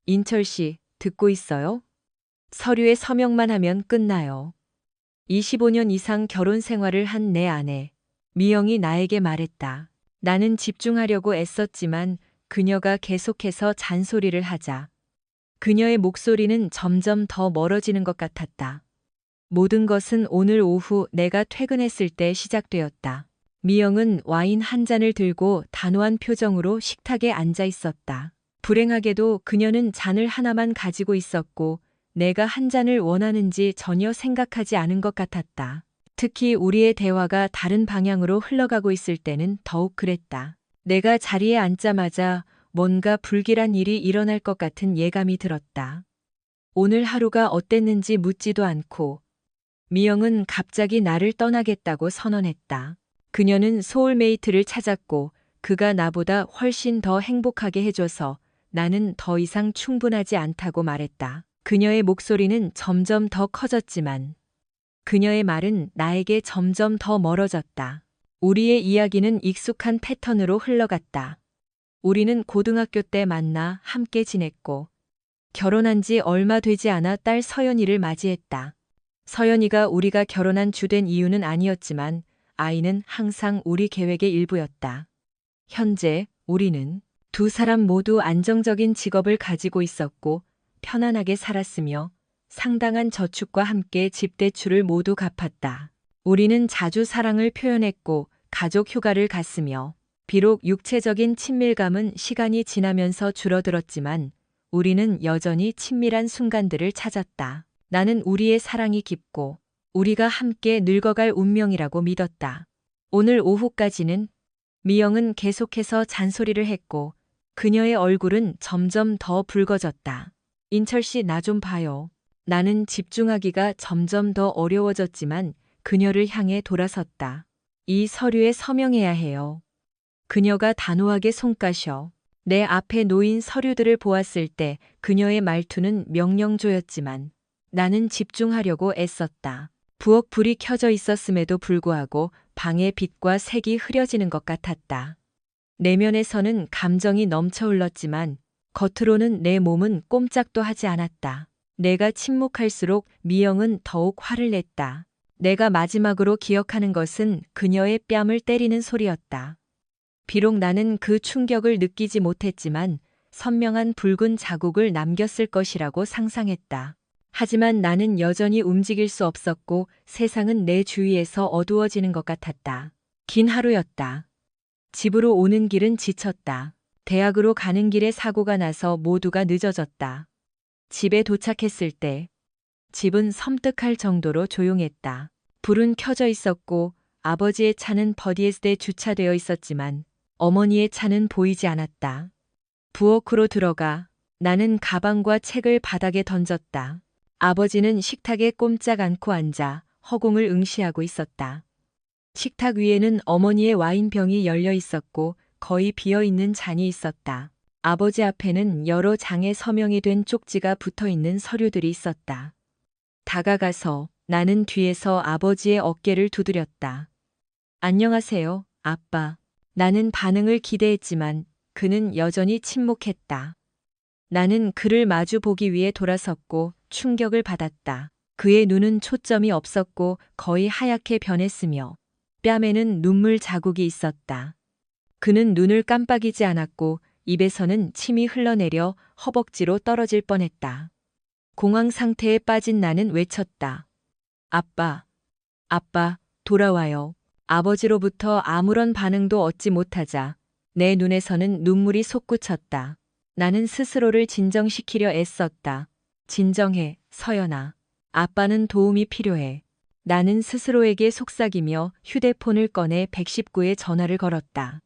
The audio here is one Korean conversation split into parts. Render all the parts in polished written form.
인철 씨, 듣고 있어요? 서류에 서명만 하면 끝나요. 25년 이상 결혼 생활을 한 내 아내, 미영이 나에게 말했다. 나는 집중하려고 애썼지만 그녀가 계속해서 잔소리를 하자 그녀의 목소리는 점점 더 멀어지는 것 같았다. 모든 것은 오늘 오후 내가 퇴근했을 때 시작되었다. 미영은 와인 한 잔을 들고 단호한 표정으로 식탁에 앉아 있었다. 불행하게도 그녀는 잔을 하나만 가지고 있었고 내가 한 잔을 원하는지 전혀 생각하지 않은 것 같았다. 특히 우리의 대화가 다른 방향으로 흘러가고 있을 때는 더욱 그랬다. 내가 자리에 앉자마자 뭔가 불길한 일이 일어날 것 같은 예감이 들었다. 오늘 하루가 어땠는지 묻지도 않고 미영은 갑자기 나를 떠나겠다고 선언했다. 그녀는 소울메이트를 찾았고 그가 나보다 훨씬 더 행복하게 해줘서 나는 더 이상 충분하지 않다고 말했다. 그녀의 목소리는 점점 더 커졌지만 그녀의 말은 나에게 점점 더 멀어졌다. 우리의 이야기는 익숙한 패턴으로 흘러갔다. 우리는 고등학교 때 만나 함께 지냈고 결혼한 지 얼마 되지 않아 딸 서연이를 맞이했다. 서연이가 우리가 결혼한 주된 이유는 아니었지만 아이는 항상 우리 계획의 일부였다. 현재 우리는 두 사람 모두 안정적인 직업을 가지고 있었고 편안하게 살았으며 상당한 저축과 함께 집 대출을 모두 갚았다. 우리는 자주 사랑을 표현했고 가족 휴가를 갔으며 비록 육체적인 친밀감은 시간이 지나면서 줄어들었지만 우리는 여전히 친밀한 순간들을 찾았다. 나는 우리의 사랑이 깊고 우리가 함께 늙어갈 운명이라고 믿었다. 오늘 오후까지는 미영은 계속해서 잔소리를 했고 그녀의 얼굴은 점점 더 붉어졌다. 인철 씨, 나 좀 봐요. 나는 집중하기가 점점 더 어려워졌지만 그녀를 향해 돌아섰다. 이 서류에 서명해야 해요. 그녀가 단호하게 손까셔. 내 앞에 놓인 서류들을 보았을 때 그녀의 말투는 명령조였지만 나는 집중하려고 애썼다. 부엌 불이 켜져 있었음에도 불구하고 방의 빛과 색이 흐려지는 것 같았다. 내면에서는 감정이 넘쳐 흘렀지만 겉으로는 내 몸은 꼼짝도 하지 않았다. 내가 침묵할수록 미영은 더욱 화를 냈다. 내가 마지막으로 기억하는 것은 그녀의 뺨을 때리는 소리였다. 비록 나는 그 충격을 느끼지 못했지만 선명한 붉은 자국을 남겼을 것이라고 상상했다. 하지만 나는 여전히 움직일 수 없었고 세상은 내 주위에서 어두워지는 것 같았다. 긴 하루였다. 집으로 오는 길은 지쳤다. 대학으로 가는 길에 사고가 나서 모두가 늦어졌다. 집에 도착했을 때 집은 섬뜩할 정도로 조용했다. 불은 켜져 있었고 아버지의 차는 버디에스에 주차되어 있었지만 어머니의 차는 보이지 않았다. 부엌으로 들어가 나는 가방과 책을 바닥에 던졌다. 아버지는 식탁에 꼼짝 않고 앉아 허공을 응시하고 있었다. 식탁 위에는 어머니의 와인병이 열려 있었고 거의 비어있는 잔이 있었다. 아버지 앞에는 여러 장에 서명이 된 쪽지가 붙어 있는 서류들이 있었다. 다가가서 나는 뒤에서 아버지의 어깨를 두드렸다. 안녕하세요, 아빠. 나는 반응을 기대했지만 그는 여전히 침묵했다. 나는 그를 마주 보기 위해 돌아섰고 충격을 받았다. 그의 눈은 초점이 없었고 거의 하얗게 변했으며 뺨에는 눈물 자국이 있었다. 그는 눈을 깜빡이지 않았고 입에서는 침이 흘러내려 허벅지로 떨어질 뻔했다. 공황 상태에 빠진 나는 외쳤다. 아빠, 아빠, 돌아와요. 아버지로부터 아무런 반응도 얻지 못하자 내 눈에서는 눈물이 솟구쳤다. 나는 스스로를 진정시키려 애썼다. 진정해, 서연아. 아빠는 도움이 필요해. 나는 스스로에게 속삭이며 휴대폰을 꺼내 119에 전화를 걸었다.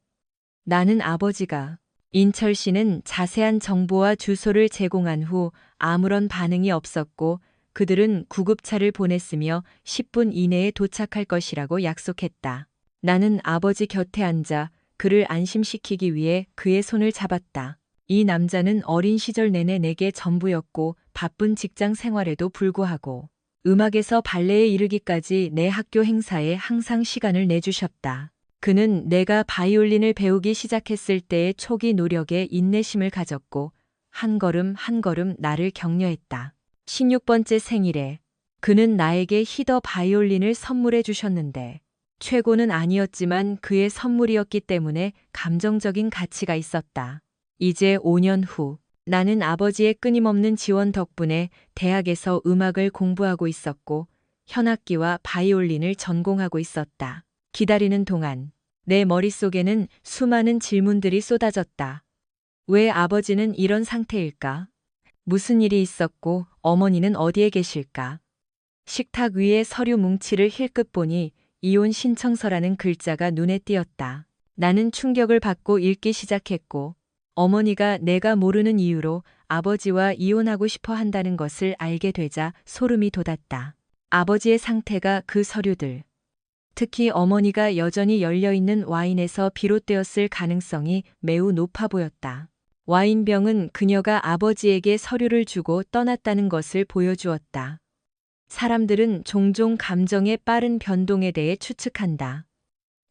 나는 아버지가. 인철 씨는 자세한 정보와 주소를 제공한 후 아무런 반응이 없었고 그들은 구급차를 보냈으며 10분 이내에 도착할 것이라고 약속했다. 나는 아버지 곁에 앉아 그를 안심시키기 위해 그의 손을 잡았다. 이 남자는 어린 시절 내내 내게 전부였고 바쁜 직장 생활에도 불구하고 음악에서 발레에 이르기까지 내 학교 행사에 항상 시간을 내주셨다. 그는 내가 바이올린을 배우기 시작했을 때의 초기 노력에 인내심을 가졌고 한 걸음 한 걸음 나를 격려했다. 16번째 생일에 그는 나에게 히더 바이올린을 선물해 주셨는데 최고는 아니었지만 그의 선물이었기 때문에 감정적인 가치가 있었다. 이제 5년 후 나는 아버지의 끊임없는 지원 덕분에 대학에서 음악을 공부하고 있었고 현악기와 바이올린을 전공하고 있었다. 기다리는 동안 내 머릿속에는 수많은 질문들이 쏟아졌다. 왜 아버지는 이런 상태일까? 무슨 일이 있었고 어머니는 어디에 계실까? 식탁 위에 서류 뭉치를 힐끗 보니 이혼 신청서라는 글자가 눈에 띄었다. 나는 충격을 받고 읽기 시작했고 어머니가 내가 모르는 이유로 아버지와 이혼하고 싶어 한다는 것을 알게 되자 소름이 돋았다. 아버지의 상태가 그 서류들, 특히 어머니가 여전히 열려있는 와인에서 비롯되었을 가능성이 매우 높아 보였다. 와인병은 그녀가 아버지에게 서류를 주고 떠났다는 것을 보여주었다. 사람들은 종종 감정의 빠른 변동에 대해 추측한다.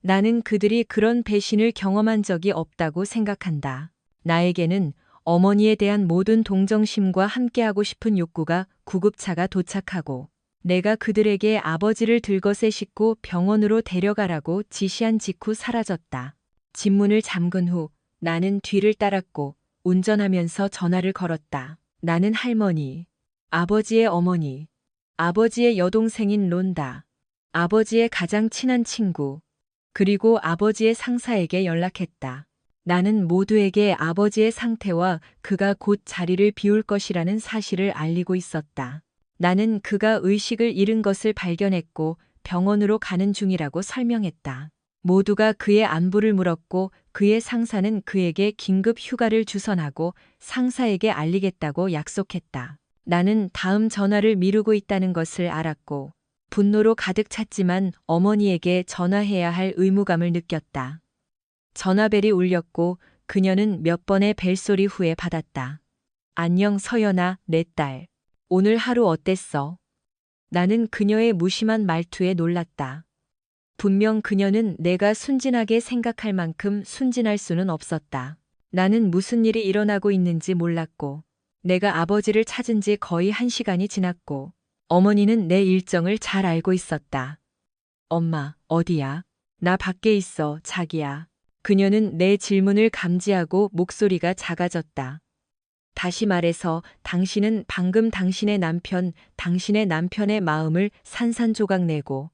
나는 그들이 그런 배신을 경험한 적이 없다고 생각한다. 나에게는 어머니에 대한 모든 동정심과 함께하고 싶은 욕구가 구급차가 도착하고 내가 그들에게 아버지를 들것에 싣고 병원으로 데려가라고 지시한 직후 사라졌다. 집문을 잠근 후 나는 뒤를 따랐고 운전하면서 전화를 걸었다. 나는 할머니, 아버지의 어머니, 아버지의 여동생인 론다, 아버지의 가장 친한 친구, 그리고 아버지의 상사에게 연락했다. 나는 모두에게 아버지의 상태와 그가 곧 자리를 비울 것이라는 사실을 알리고 있었다. 나는 그가 의식을 잃은 것을 발견했고 병원으로 가는 중이라고 설명했다. 모두가 그의 안부를 물었고 그의 상사는 그에게 긴급 휴가를 주선하고 상사에게 알리겠다고 약속했다. 나는 다음 전화를 미루고 있다는 것을 알았고 분노로 가득 찼지만 어머니에게 전화해야 할 의무감을 느꼈다. 전화벨이 울렸고 그녀는 몇 번의 벨소리 후에 받았다. 안녕 서연아, 내 딸. 오늘 하루 어땠어? 나는 그녀의 무심한 말투에 놀랐다. 분명 그녀는 내가 순진하게 생각할 만큼 순진할 수는 없었다. 나는 무슨 일이 일어나고 있는지 몰랐고 내가 아버지를 찾은 지 거의 1시간이 지났고 어머니는 내 일정을 잘 알고 있었다. 엄마, 어디야? 나 밖에 있어, 자기야. 그녀는 내 질문을 감지하고 목소리가 작아졌다. 다시 말해서 당신은 방금 당신의 남편의 마음을 산산조각 내고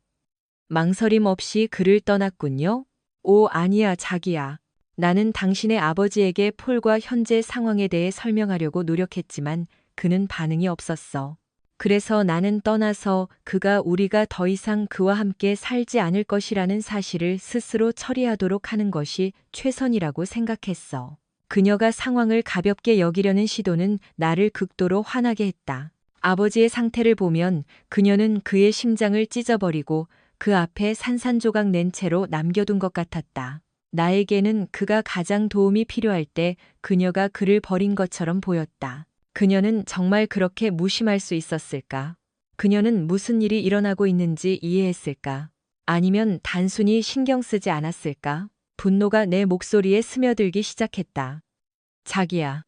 망설임 없이 그를 떠났군요. 오, 아니야, 자기야. 나는 당신의 아버지에게 폴과 현재 상황에 대해 설명하려고 노력했지만 그는 반응이 없었어. 그래서 나는 떠나서 그가 우리가 더 이상 그와 함께 살지 않을 것이라는 사실을 스스로 처리하도록 하는 것이 최선이라고 생각했어. 그녀가 상황을 가볍게 여기려는 시도는 나를 극도로 화나게 했다. 아버지의 상태를 보면 그녀는 그의 심장을 찢어버리고 그 앞에 산산조각 낸 채로 남겨둔 것 같았다. 나에게는 그가 가장 도움이 필요할 때 그녀가 그를 버린 것처럼 보였다. 그녀는 정말 그렇게 무심할 수 있었을까? 그녀는 무슨 일이 일어나고 있는지 이해했을까? 아니면 단순히 신경 쓰지 않았을까? 분노가 내 목소리에 스며들기 시작했다. 자기야,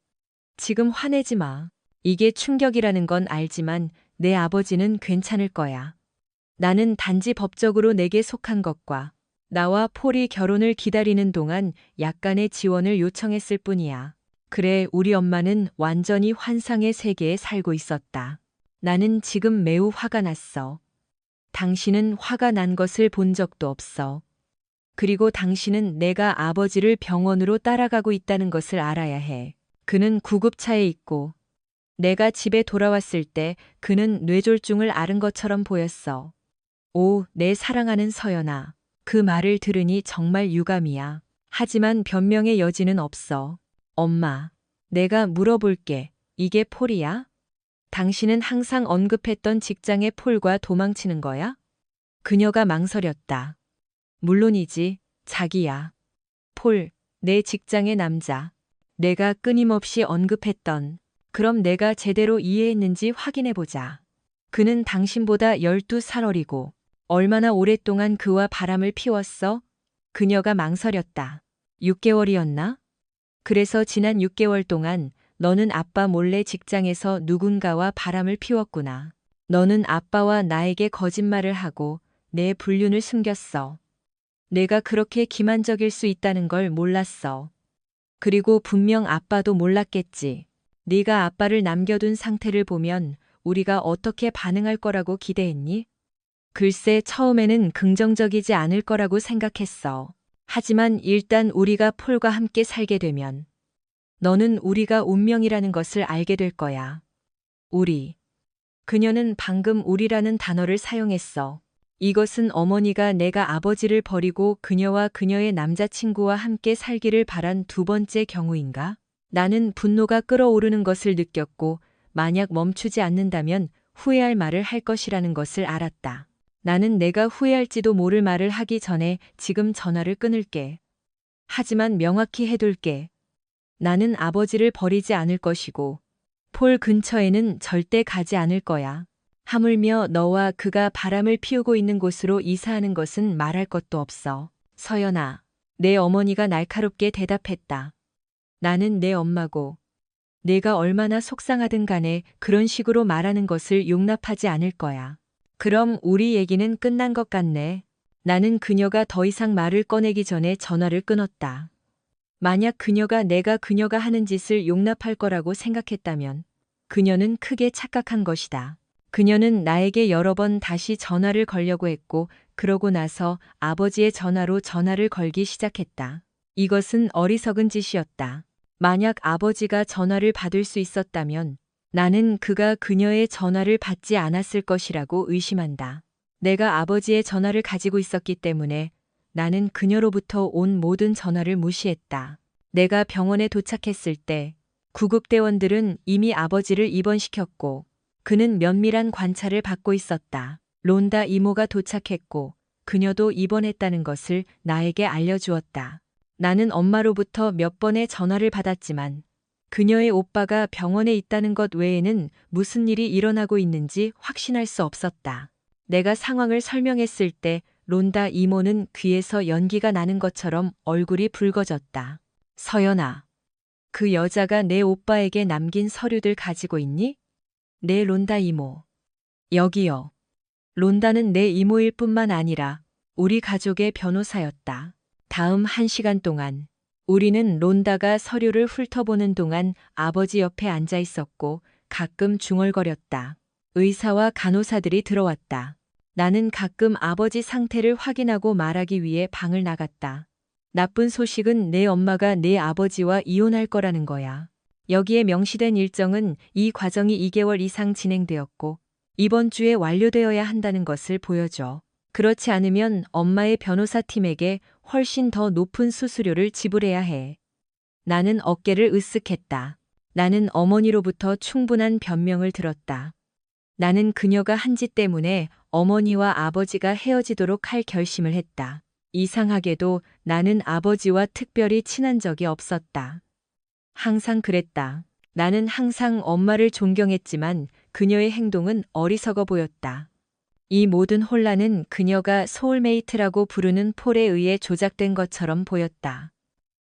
지금 화내지 마. 이게 충격이라는 건 알지만 내 아버지는 괜찮을 거야. 나는 단지 법적으로 내게 속한 것과 나와 폴이 결혼을 기다리는 동안 약간의 지원을 요청했을 뿐이야. 그래, 우리 엄마는 완전히 환상의 세계에 살고 있었다. 나는 지금 매우 화가 났어. 당신은 화가 난 것을 본 적도 없어. 그리고 당신은 내가 아버지를 병원으로 따라가고 있다는 것을 알아야 해. 그는 구급차에 있고 내가 집에 돌아왔을 때 그는 뇌졸중을 앓은 것처럼 보였어. 오, 내 사랑하는 서연아. 그 말을 들으니 정말 유감이야. 하지만 변명의 여지는 없어. 엄마, 내가 물어볼게. 이게 폴이야? 당신은 항상 언급했던 직장의 폴과 도망치는 거야? 그녀가 망설였다. 물론이지, 자기야. 폴, 내 직장의 남자. 내가 끊임없이 언급했던. 그럼 내가 제대로 이해했는지 확인해보자. 그는 당신보다 12살 어리고 얼마나 오랫동안 그와 바람을 피웠어? 그녀가 망설였다. 6개월이었나? 그래서 지난 6개월 동안 너는 아빠 몰래 직장에서 누군가와 바람을 피웠구나. 너는 아빠와 나에게 거짓말을 하고 내 불륜을 숨겼어. 내가 그렇게 기만적일 수 있다는 걸 몰랐어. 그리고 분명 아빠도 몰랐겠지. 네가 아빠를 남겨둔 상태를 보면 우리가 어떻게 반응할 거라고 기대했니? 글쎄, 처음에는 긍정적이지 않을 거라고 생각했어. 하지만 일단 우리가 폴과 함께 살게 되면 너는 우리가 운명이라는 것을 알게 될 거야. 우리. 그녀는 방금 우리라는 단어를 사용했어. 이것은 어머니가 내가 아버지를 버리고 그녀와 그녀의 남자친구와 함께 살기를 바란 두 번째 경우인가? 나는 분노가 끓어오르는 것을 느꼈고 만약 멈추지 않는다면 후회할 말을 할 것이라는 것을 알았다. 나는 내가 후회할지도 모를 말을 하기 전에 지금 전화를 끊을게. 하지만 명확히 해둘게. 나는 아버지를 버리지 않을 것이고 폴 근처에는 절대 가지 않을 거야. 하물며 너와 그가 바람을 피우고 있는 곳으로 이사하는 것은 말할 것도 없어. 서연아, 내 어머니가 날카롭게 대답했다. 나는 내 엄마고 내가 얼마나 속상하든 간에 그런 식으로 말하는 것을 용납하지 않을 거야. 그럼 우리 얘기는 끝난 것 같네. 나는 그녀가 더 이상 말을 꺼내기 전에 전화를 끊었다. 만약 내가 그녀가 하는 짓을 용납할 거라고 생각했다면 그녀는 크게 착각한 것이다. 그녀는 나에게 여러 번 다시 전화를 걸려고 했고 그러고 나서 아버지의 전화로 전화를 걸기 시작했다. 이것은 어리석은 짓이었다. 만약 아버지가 전화를 받을 수 있었다면 나는 그가 그녀의 전화를 받지 않았을 것이라고 의심한다. 내가 아버지의 전화를 가지고 있었기 때문에 나는 그녀로부터 온 모든 전화를 무시했다. 내가 병원에 도착했을 때 구급대원들은 이미 아버지를 입원시켰고 그는 면밀한 관찰을 받고 있었다. 론다 이모가 도착했고 그녀도 입원했다는 것을 나에게 알려주었다. 나는 엄마로부터 몇 번의 전화를 받았지만 그녀의 오빠가 병원에 있다는 것 외에는 무슨 일이 일어나고 있는지 확신할 수 없었다. 내가 상황을 설명했을 때 론다 이모는 귀에서 연기가 나는 것처럼 얼굴이 붉어졌다. 서연아, 그 여자가 내 오빠에게 남긴 서류들 가지고 있니? 네, 론다 이모. 여기요. 론다는 내 이모일 뿐만 아니라 우리 가족의 변호사였다. 다음 1시간 동안 우리는 론다가 서류를 훑어보는 동안 아버지 옆에 앉아 있었고 가끔 중얼거렸다. 의사와 간호사들이 들어왔다. 나는 가끔 아버지 상태를 확인하고 말하기 위해 방을 나갔다. 나쁜 소식은 내 엄마가 내 아버지와 이혼할 거라는 거야. 여기에 명시된 일정은 이 과정이 2개월 이상 진행되었고 이번 주에 완료되어야 한다는 것을 보여줘. 그렇지 않으면 엄마의 변호사 팀에게 훨씬 더 높은 수수료를 지불해야 해. 나는 어깨를 으쓱했다. 나는 어머니로부터 충분한 변명을 들었다. 나는 그녀가 한 짓 때문에 어머니와 아버지가 헤어지도록 할 결심을 했다. 이상하게도 나는 아버지와 특별히 친한 적이 없었다. 항상 그랬다. 나는 항상 엄마를 존경했지만 그녀의 행동은 어리석어 보였다. 이 모든 혼란은 그녀가 소울메이트라고 부르는 폴에 의해 조작된 것처럼 보였다.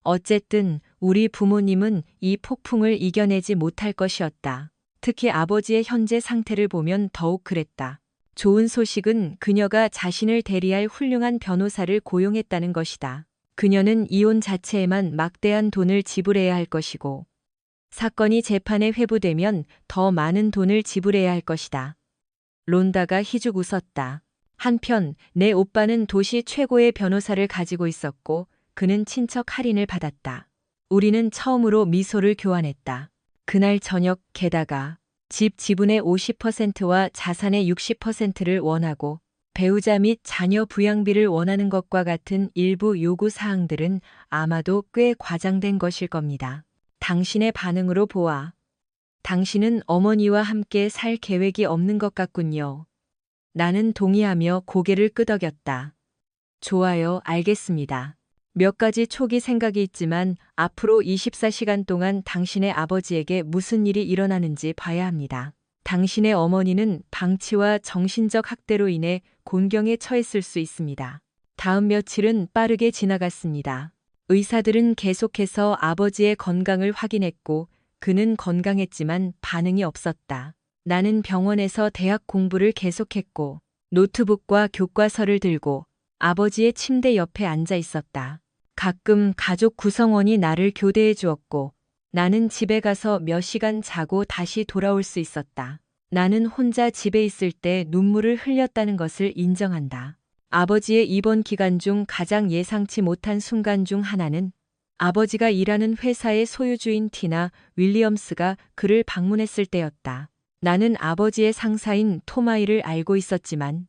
어쨌든 우리 부모님은 이 폭풍을 이겨내지 못할 것이었다. 특히 아버지의 현재 상태를 보면 더욱 그랬다. 좋은 소식은 그녀가 자신을 대리할 훌륭한 변호사를 고용했다는 것이다. 그녀는 이혼 자체에만 막대한 돈을 지불해야 할 것이고 사건이 재판에 회부되면 더 많은 돈을 지불해야 할 것이다. 론다가 희죽 웃었다. 한편 내 오빠는 도시 최고의 변호사를 가지고 있었고 그는 친척 할인을 받았다. 우리는 처음으로 미소를 교환했다. 그날 저녁 게다가 집 지분의 50%와 자산의 60%를 원하고 배우자 및 자녀 부양비를 원하는 것과 같은 일부 요구 사항들은 아마도 꽤 과장된 것일 겁니다. 당신의 반응으로 보아 당신은 어머니와 함께 살 계획이 없는 것 같군요. 나는 동의하며 고개를 끄덕였다. 좋아요, 알겠습니다. 몇 가지 초기 생각이 있지만 앞으로 24시간 동안 당신의 아버지에게 무슨 일이 일어나는지 봐야 합니다. 당신의 어머니는 방치와 정신적 학대로 인해 곤경에 처했을 수 있습니다. 다음 며칠은 빠르게 지나갔습니다. 의사들은 계속해서 아버지의 건강을 확인했고 그는 건강했지만 반응이 없었다. 나는 병원에서 대학 공부를 계속했고 노트북과 교과서를 들고 아버지의 침대 옆에 앉아 있었다. 가끔 가족 구성원이 나를 교대해 주었고 나는 집에 가서 몇 시간 자고 다시 돌아올 수 있었다. 나는 혼자 집에 있을 때 눈물을 흘렸다는 것을 인정한다. 아버지의 입원 기간 중 가장 예상치 못한 순간 중 하나는 아버지가 일하는 회사의 소유주인 티나 윌리엄스가 그를 방문했을 때였다. 나는 아버지의 상사인 토마이를 알고 있었지만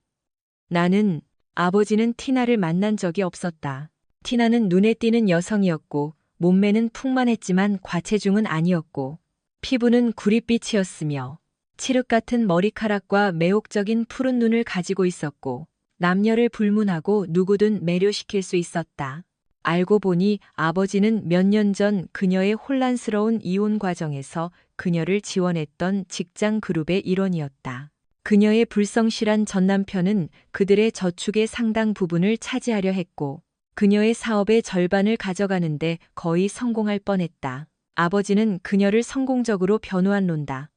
나는 아버지는 티나를 만난 적이 없었다. 티나는 눈에 띄는 여성이었고 몸매는 풍만했지만 과체중은 아니었고 피부는 구릿빛이었으며 칠흑 같은 머리카락과 매혹적인 푸른 눈을 가지고 있었고 남녀를 불문하고 누구든 매료시킬 수 있었다. 알고 보니 아버지는 몇 년 전 그녀의 혼란스러운 이혼 과정에서 그녀를 지원했던 직장 그룹의 일원이었다. 그녀의 불성실한 전남편은 그들의 저축의 상당 부분을 차지하려 했고 그녀의 사업의 절반을 가져가는데 거의 성공할 뻔했다. 아버지는 그녀를 성공적으로 변호한 론다.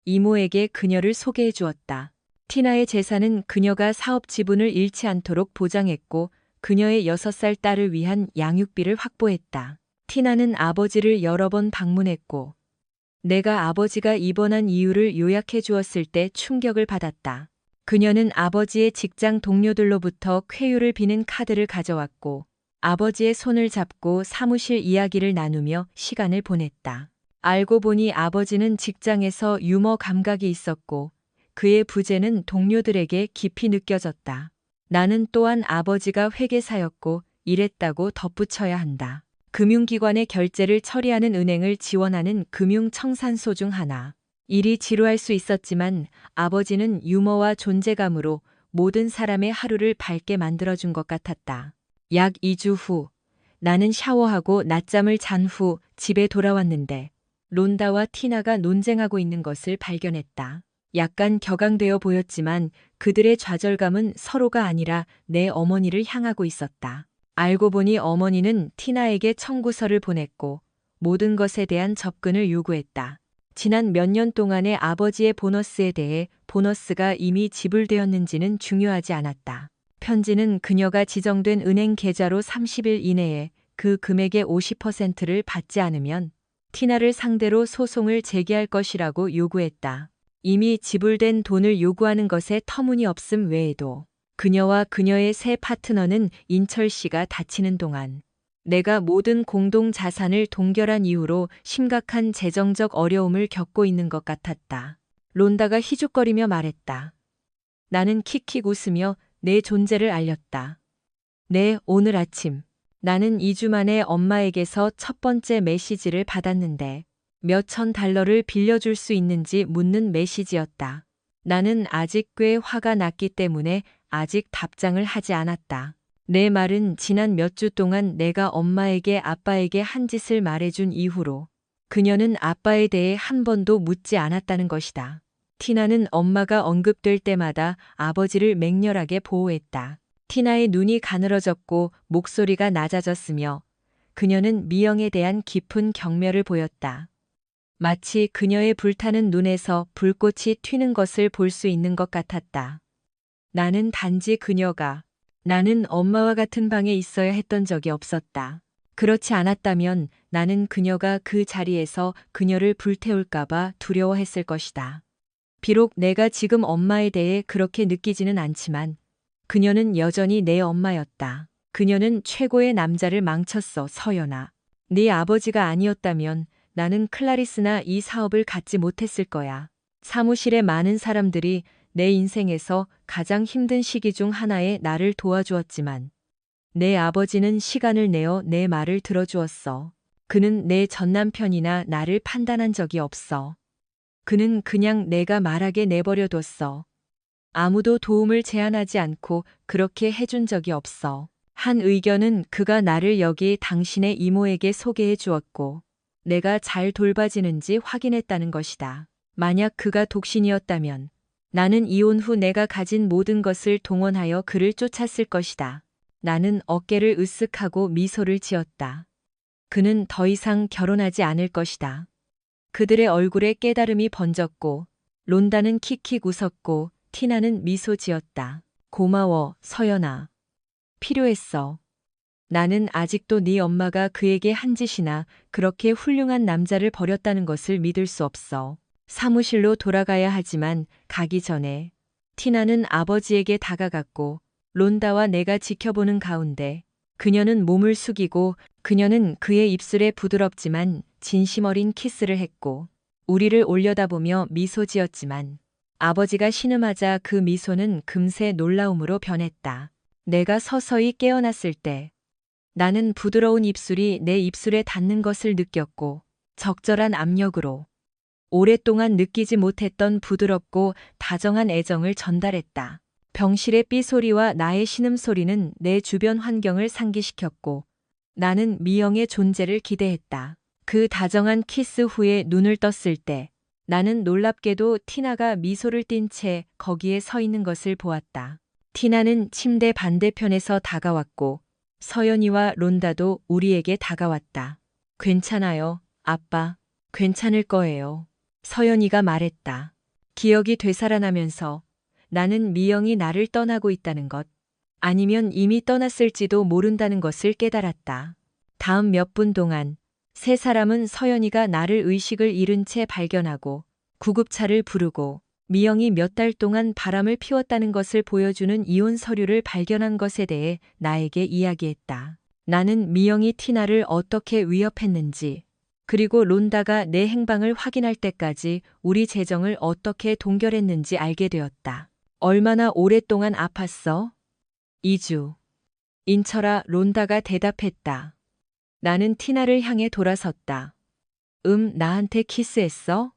이모에게 그녀를 소개해 주었다. 티나의 재산은 그녀가 사업 지분을 잃지 않도록 보장했고 그녀의 6살 딸을 위한 양육비를 확보했다. 티나는 아버지를 여러 번 방문했고 내가 아버지가 입원한 이유를 요약해 주었을 때 충격을 받았다. 그녀는 아버지의 직장 동료들로부터 쾌유를 비는 카드를 가져왔고 아버지의 손을 잡고 사무실 이야기를 나누며 시간을 보냈다. 알고 보니 아버지는 직장에서 유머 감각이 있었고 그의 부재는 동료들에게 깊이 느껴졌다. 나는 또한 아버지가 회계사였고 이랬다고 덧붙여야 한다. 금융기관의 결제를 처리하는 은행을 지원하는 금융청산소 중 하나. 일이 지루할 수 있었지만 아버지는 유머와 존재감으로 모든 사람의 하루를 밝게 만들어준 것 같았다. 약 2주 후 나는 샤워하고 낮잠을 잔 후 집에 돌아왔는데 론다와 티나가 논쟁하고 있는 것을 발견했다. 약간 격앙되어 보였지만 그들의 좌절감은 서로가 아니라 내 어머니를 향하고 있었다. 알고 보니 어머니는 티나에게 청구서를 보냈고 모든 것에 대한 접근을 요구했다. 지난 몇 년 동안의 아버지의 보너스에 대해 보너스가 이미 지불되었는지는 중요하지 않았다. 편지는 그녀가 지정된 은행 계좌로 30일 이내에 그 금액의 50%를 받지 않으면 티나를 상대로 소송을 제기할 것이라고 요구했다. 이미 지불된 돈을 요구하는 것에 터무니없음 외에도 그녀와 그녀의 새 파트너는 인철 씨가 다치는 동안 내가 모든 공동 자산을 동결한 이후로 심각한 재정적 어려움을 겪고 있는 것 같았다. 론다가 희죽거리며 말했다. 나는 킥킥 웃으며 내 존재를 알렸다. 네, 오늘 아침 나는 2주 만에 엄마에게서 첫 번째 메시지를 받았는데 몇천 달러를 빌려줄 수 있는지 묻는 메시지였다. 나는 아직 꽤 화가 났기 때문에 아직 답장을 하지 않았다. 내 말은 지난 몇 주 동안 내가 엄마에게 아빠에게 한 짓을 말해준 이후로 그녀는 아빠에 대해 한 번도 묻지 않았다는 것이다. 티나는 엄마가 언급될 때마다 아버지를 맹렬하게 보호했다. 티나의 눈이 가늘어졌고 목소리가 낮아졌으며 그녀는 미영에 대한 깊은 경멸을 보였다. 마치 그녀의 불타는 눈에서 불꽃이 튀는 것을 볼 수 있는 것 같았다. 나는 단지 나는 엄마와 같은 방에 있어야 했던 적이 없었다. 그렇지 않았다면 나는 그녀가 그 자리에서 그녀를 불태울까봐 두려워했을 것이다. 비록 내가 지금 엄마에 대해 그렇게 느끼지는 않지만 그녀는 여전히 내 엄마였다. 그녀는 최고의 남자를 망쳤어, 서연아. 네 아버지가 아니었다면 나는 클라리스나 이 사업을 갖지 못했을 거야. 사무실의 많은 사람들이 내 인생에서 가장 힘든 시기 중 하나에 나를 도와주었지만 내 아버지는 시간을 내어 내 말을 들어주었어. 그는 내 전남편이나 나를 판단한 적이 없어. 그는 그냥 내가 말하게 내버려뒀어. 아무도 도움을 제안하지 않고 그렇게 해준 적이 없어. 한 의견은 그가 나를 여기 당신의 이모에게 소개해 주었고 내가 잘 돌봐지는지 확인했다는 것이다. 만약 그가 독신이었다면 나는 이혼 후 내가 가진 모든 것을 동원하여 그를 쫓았을 것이다. 나는 어깨를 으쓱하고 미소를 지었다. 그는 더 이상 결혼하지 않을 것이다. 그들의 얼굴에 깨달음이 번졌고 론다는 킥킥 웃었고 티나는 미소 지었다. 고마워, 서연아. 필요했어. 나는 아직도 네 엄마가 그에게 한 짓이나 그렇게 훌륭한 남자를 버렸다는 것을 믿을 수 없어. 사무실로 돌아가야 하지만 가기 전에 티나는 아버지에게 다가갔고 론다와 내가 지켜보는 가운데 그녀는 몸을 숙이고 그녀는 그의 입술에 부드럽지만 진심 어린 키스를 했고 우리를 올려다보며 미소 지었지만 아버지가 신음하자 그 미소는 금세 놀라움으로 변했다. 내가 서서히 깨어났을 때 나는 부드러운 입술이 내 입술에 닿는 것을 느꼈고 적절한 압력으로 오랫동안 느끼지 못했던 부드럽고 다정한 애정을 전달했다. 병실의 삐소리와 나의 신음소리는 내 주변 환경을 상기시켰고 나는 미영의 존재를 기대했다. 그 다정한 키스 후에 눈을 떴을 때 나는 놀랍게도 티나가 미소를 띤 채 거기에 서 있는 것을 보았다. 티나는 침대 반대편에서 다가왔고 서연이와 론다도 우리에게 다가왔다. 괜찮아요, 아빠. 괜찮을 거예요. 서연이가 말했다. 기억이 되살아나면서 나는 미영이 나를 떠나고 있다는 것, 아니면 이미 떠났을지도 모른다는 것을 깨달았다. 다음 몇 분 동안 세 사람은 서연이가 나를 의식을 잃은 채 발견하고 구급차를 부르고 미영이 몇 달 동안 바람을 피웠다는 것을 보여주는 이혼 서류를 발견한 것에 대해 나에게 이야기했다. 나는 미영이 티나를 어떻게 위협했는지, 그리고 론다가 내 행방을 확인할 때까지 우리 재정을 어떻게 동결했는지 알게 되었다. 얼마나 오랫동안 아팠어? 2주. 인철아, 론다가 대답했다. 나는 티나를 향해 돌아섰다. 나한테 키스했어?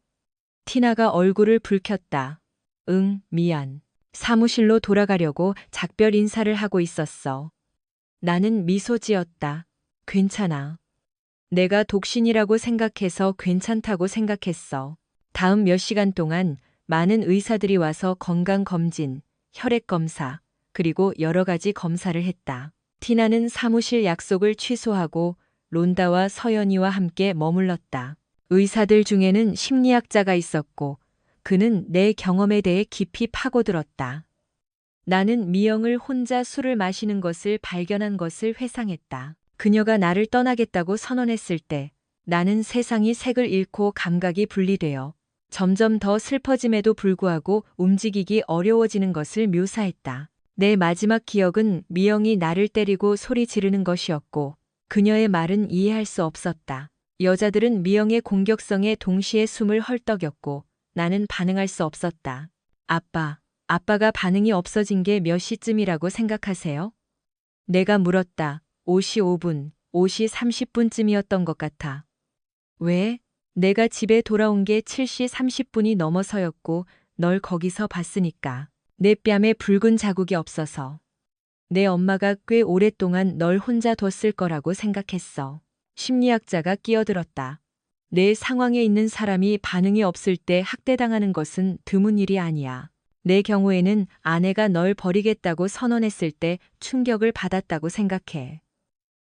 티나가 얼굴을 붉혔다. 응, 미안. 사무실로 돌아가려고 작별 인사를 하고 있었어. 나는 미소 지었다. 괜찮아. 내가 독신이라고 생각해서 괜찮다고 생각했어. 다음 몇 시간 동안 많은 의사들이 와서 건강검진, 혈액검사, 그리고 여러 가지 검사를 했다. 티나는 사무실 약속을 취소하고 론다와 서연이와 함께 머물렀다. 의사들 중에는 심리학자가 있었고 그는 내 경험에 대해 깊이 파고들었다. 나는 미영을 혼자 술을 마시는 것을 발견한 것을 회상했다. 그녀가 나를 떠나겠다고 선언했을 때 나는 세상이 색을 잃고 감각이 분리되어 점점 더 슬퍼짐에도 불구하고 움직이기 어려워지는 것을 묘사했다. 내 마지막 기억은 미영이 나를 때리고 소리 지르는 것이었고 그녀의 말은 이해할 수 없었다. 여자들은 미영의 공격성에 동시에 숨을 헐떡였고 나는 반응할 수 없었다. 아빠가 반응이 없어진 게 몇 시쯤이라고 생각하세요? 내가 물었다. 5시 5분, 5시 30분쯤이었던 것 같아. 왜? 내가 집에 돌아온 게 7시 30분이 넘어서였고 널 거기서 봤으니까. 내 뺨에 붉은 자국이 없어서. 내 엄마가 꽤 오랫동안 널 혼자 뒀을 거라고 생각했어. 심리학자가 끼어들었다. 내 상황에 있는 사람이 반응이 없을 때 학대당하는 것은 드문 일이 아니야. 내 경우에는 아내가 널 버리겠다고 선언했을 때 충격을 받았다고 생각해.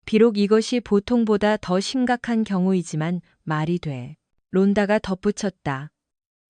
비록 이것이 보통보다 더 심각한 경우이지만 말이 돼. 론다가 덧붙였다.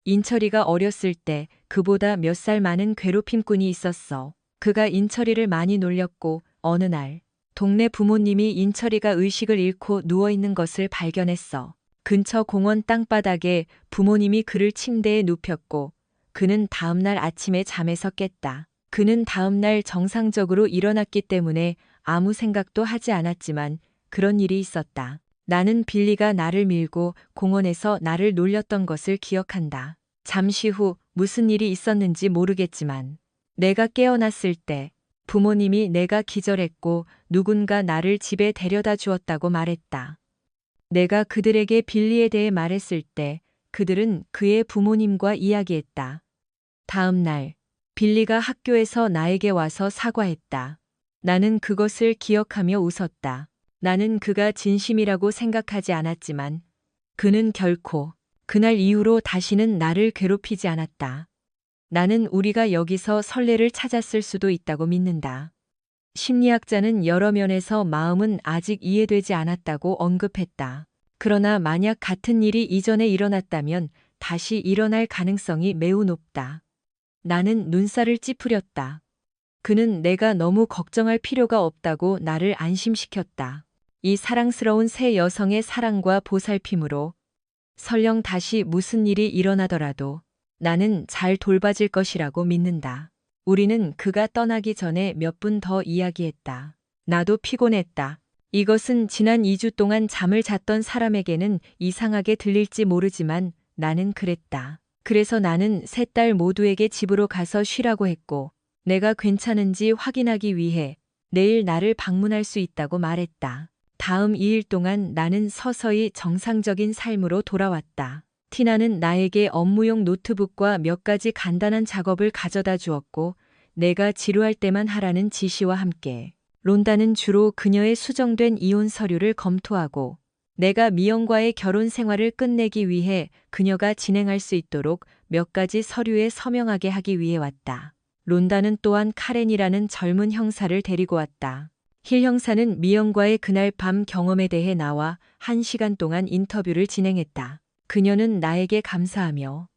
인철이가 어렸을 때 그보다 몇 살 많은 괴롭힘꾼이 있었어. 그가 인철이를 많이 놀렸고 어느 날 동네 부모님이 인철이가 의식을 잃고 누워있는 것을 발견했어. 근처 공원 땅바닥에 부모님이 그를 침대에 눕혔고 그는 다음날 아침에 잠에서 깼다. 그는 다음날 정상적으로 일어났기 때문에 아무 생각도 하지 않았지만 그런 일이 있었다. 나는 빌리가 나를 밀고 공원에서 나를 놀렸던 것을 기억한다. 잠시 후 무슨 일이 있었는지 모르겠지만 내가 깨어났을 때 부모님이 내가 기절했고 누군가 나를 집에 데려다 주었다고 말했다. 내가 그들에게 빌리에 대해 말했을 때 그들은 그의 부모님과 이야기했다. 다음 날 빌리가 학교에서 나에게 와서 사과했다. 나는 그것을 기억하며 웃었다. 나는 그가 진심이라고 생각하지 않았지만 그는 결코 그날 이후로 다시는 나를 괴롭히지 않았다. 나는 우리가 여기서 선례를 찾았을 수도 있다고 믿는다. 심리학자는 여러 면에서 마음은 아직 이해되지 않았다고 언급했다. 그러나 만약 같은 일이 이전에 일어났다면 다시 일어날 가능성이 매우 높다. 나는 눈살을 찌푸렸다. 그는 내가 너무 걱정할 필요가 없다고 나를 안심시켰다. 이 사랑스러운 새 여성의 사랑과 보살핌으로 설령 다시 무슨 일이 일어나더라도 나는 잘 돌봐질 것이라고 믿는다. 우리는 그가 떠나기 전에 몇 분 더 이야기했다. 나도 피곤했다. 이것은 지난 2주 동안 잠을 잤던 사람에게는 이상하게 들릴지 모르지만 나는 그랬다. 그래서 나는 세 딸 모두에게 집으로 가서 쉬라고 했고 내가 괜찮은지 확인하기 위해 내일 나를 방문할 수 있다고 말했다. 다음 2일 동안 나는 서서히 정상적인 삶으로 돌아왔다. 티나는 나에게 업무용 노트북과 몇 가지 간단한 작업을 가져다 주었고 내가 지루할 때만 하라는 지시와 함께 론다는 주로 그녀의 수정된 이혼 서류를 검토하고 내가 미영과의 결혼 생활을 끝내기 위해 그녀가 진행할 수 있도록 몇 가지 서류에 서명하게 하기 위해 왔다. 론다는 또한 카렌이라는 젊은 형사를 데리고 왔다. 힐 형사는 미영과의 그날 밤 경험에 대해 나와 1시간 동안 인터뷰를 진행했다. 그녀는 나에게 감사하며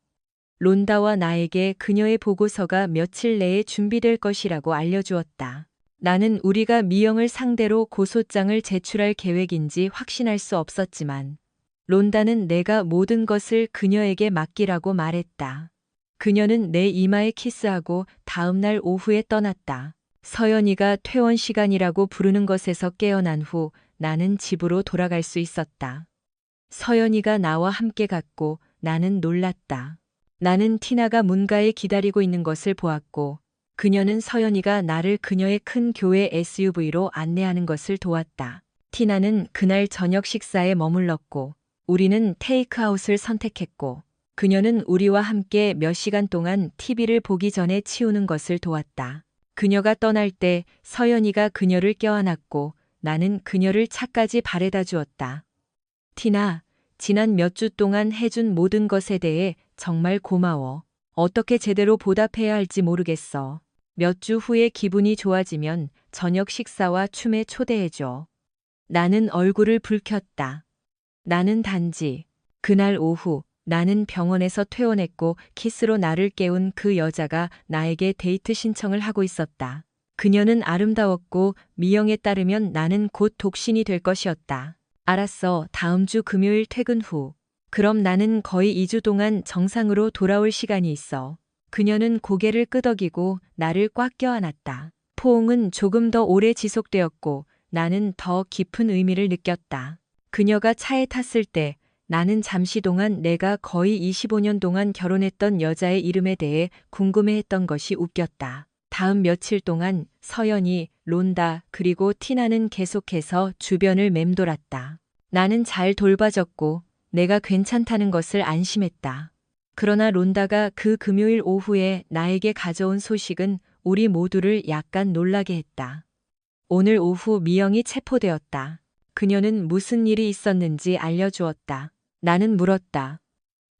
론다와 나에게 그녀의 보고서가 며칠 내에 준비될 것이라고 알려주었다. 나는 우리가 미영을 상대로 고소장을 제출할 계획인지 확신할 수 없었지만 론다는 내가 모든 것을 그녀에게 맡기라고 말했다. 그녀는 내 이마에 키스하고 다음 날 오후에 떠났다. 서연이가 퇴원 시간이라고 부르는 것에서 깨어난 후 나는 집으로 돌아갈 수 있었다. 서연이가 나와 함께 갔고 나는 놀랐다. 나는 티나가 문가에 기다리고 있는 것을 보았고 그녀는 서연이가 나를 그녀의 큰 교회 SUV로 안내하는 것을 도왔다. 티나는 그날 저녁 식사에 머물렀고 우리는 테이크아웃을 선택했고 그녀는 우리와 함께 몇 시간 동안 TV를 보기 전에 치우는 것을 도왔다. 그녀가 떠날 때 서연이가 그녀를 껴안았고 나는 그녀를 차까지 바래다 주었다. 티나, 지난 몇 주 동안 해준 모든 것에 대해 정말 고마워. 어떻게 제대로 보답해야 할지 모르겠어. 몇 주 후에 기분이 좋아지면 저녁 식사와 춤에 초대해줘. 나는 얼굴을 붉혔다. 나는 단지 그날 오후 나는 병원에서 퇴원했고 키스로 나를 깨운 그 여자가 나에게 데이트 신청을 하고 있었다. 그녀는 아름다웠고 미영에 따르면 나는 곧 독신이 될 것이었다. 알았어. 다음 주 금요일 퇴근 후. 그럼 나는 거의 2주 동안 정상으로 돌아올 시간이 있어. 그녀는 고개를 끄덕이고 나를 꽉 껴안았다. 포옹은 조금 더 오래 지속되었고 나는 더 깊은 의미를 느꼈다. 그녀가 차에 탔을 때 나는 잠시 동안 내가 거의 25년 동안 결혼했던 여자의 이름에 대해 궁금해했던 것이 웃겼다. 다음 며칠 동안 서연이, 론다, 그리고 티나는 계속해서 주변을 맴돌았다. 나는 잘 돌봐졌고 내가 괜찮다는 것을 안심했다. 그러나 론다가 그 금요일 오후에 나에게 가져온 소식은 우리 모두를 약간 놀라게 했다. 오늘 오후 미영이 체포되었다. 그녀는 무슨 일이 있었는지 알려주었다. 나는 물었다.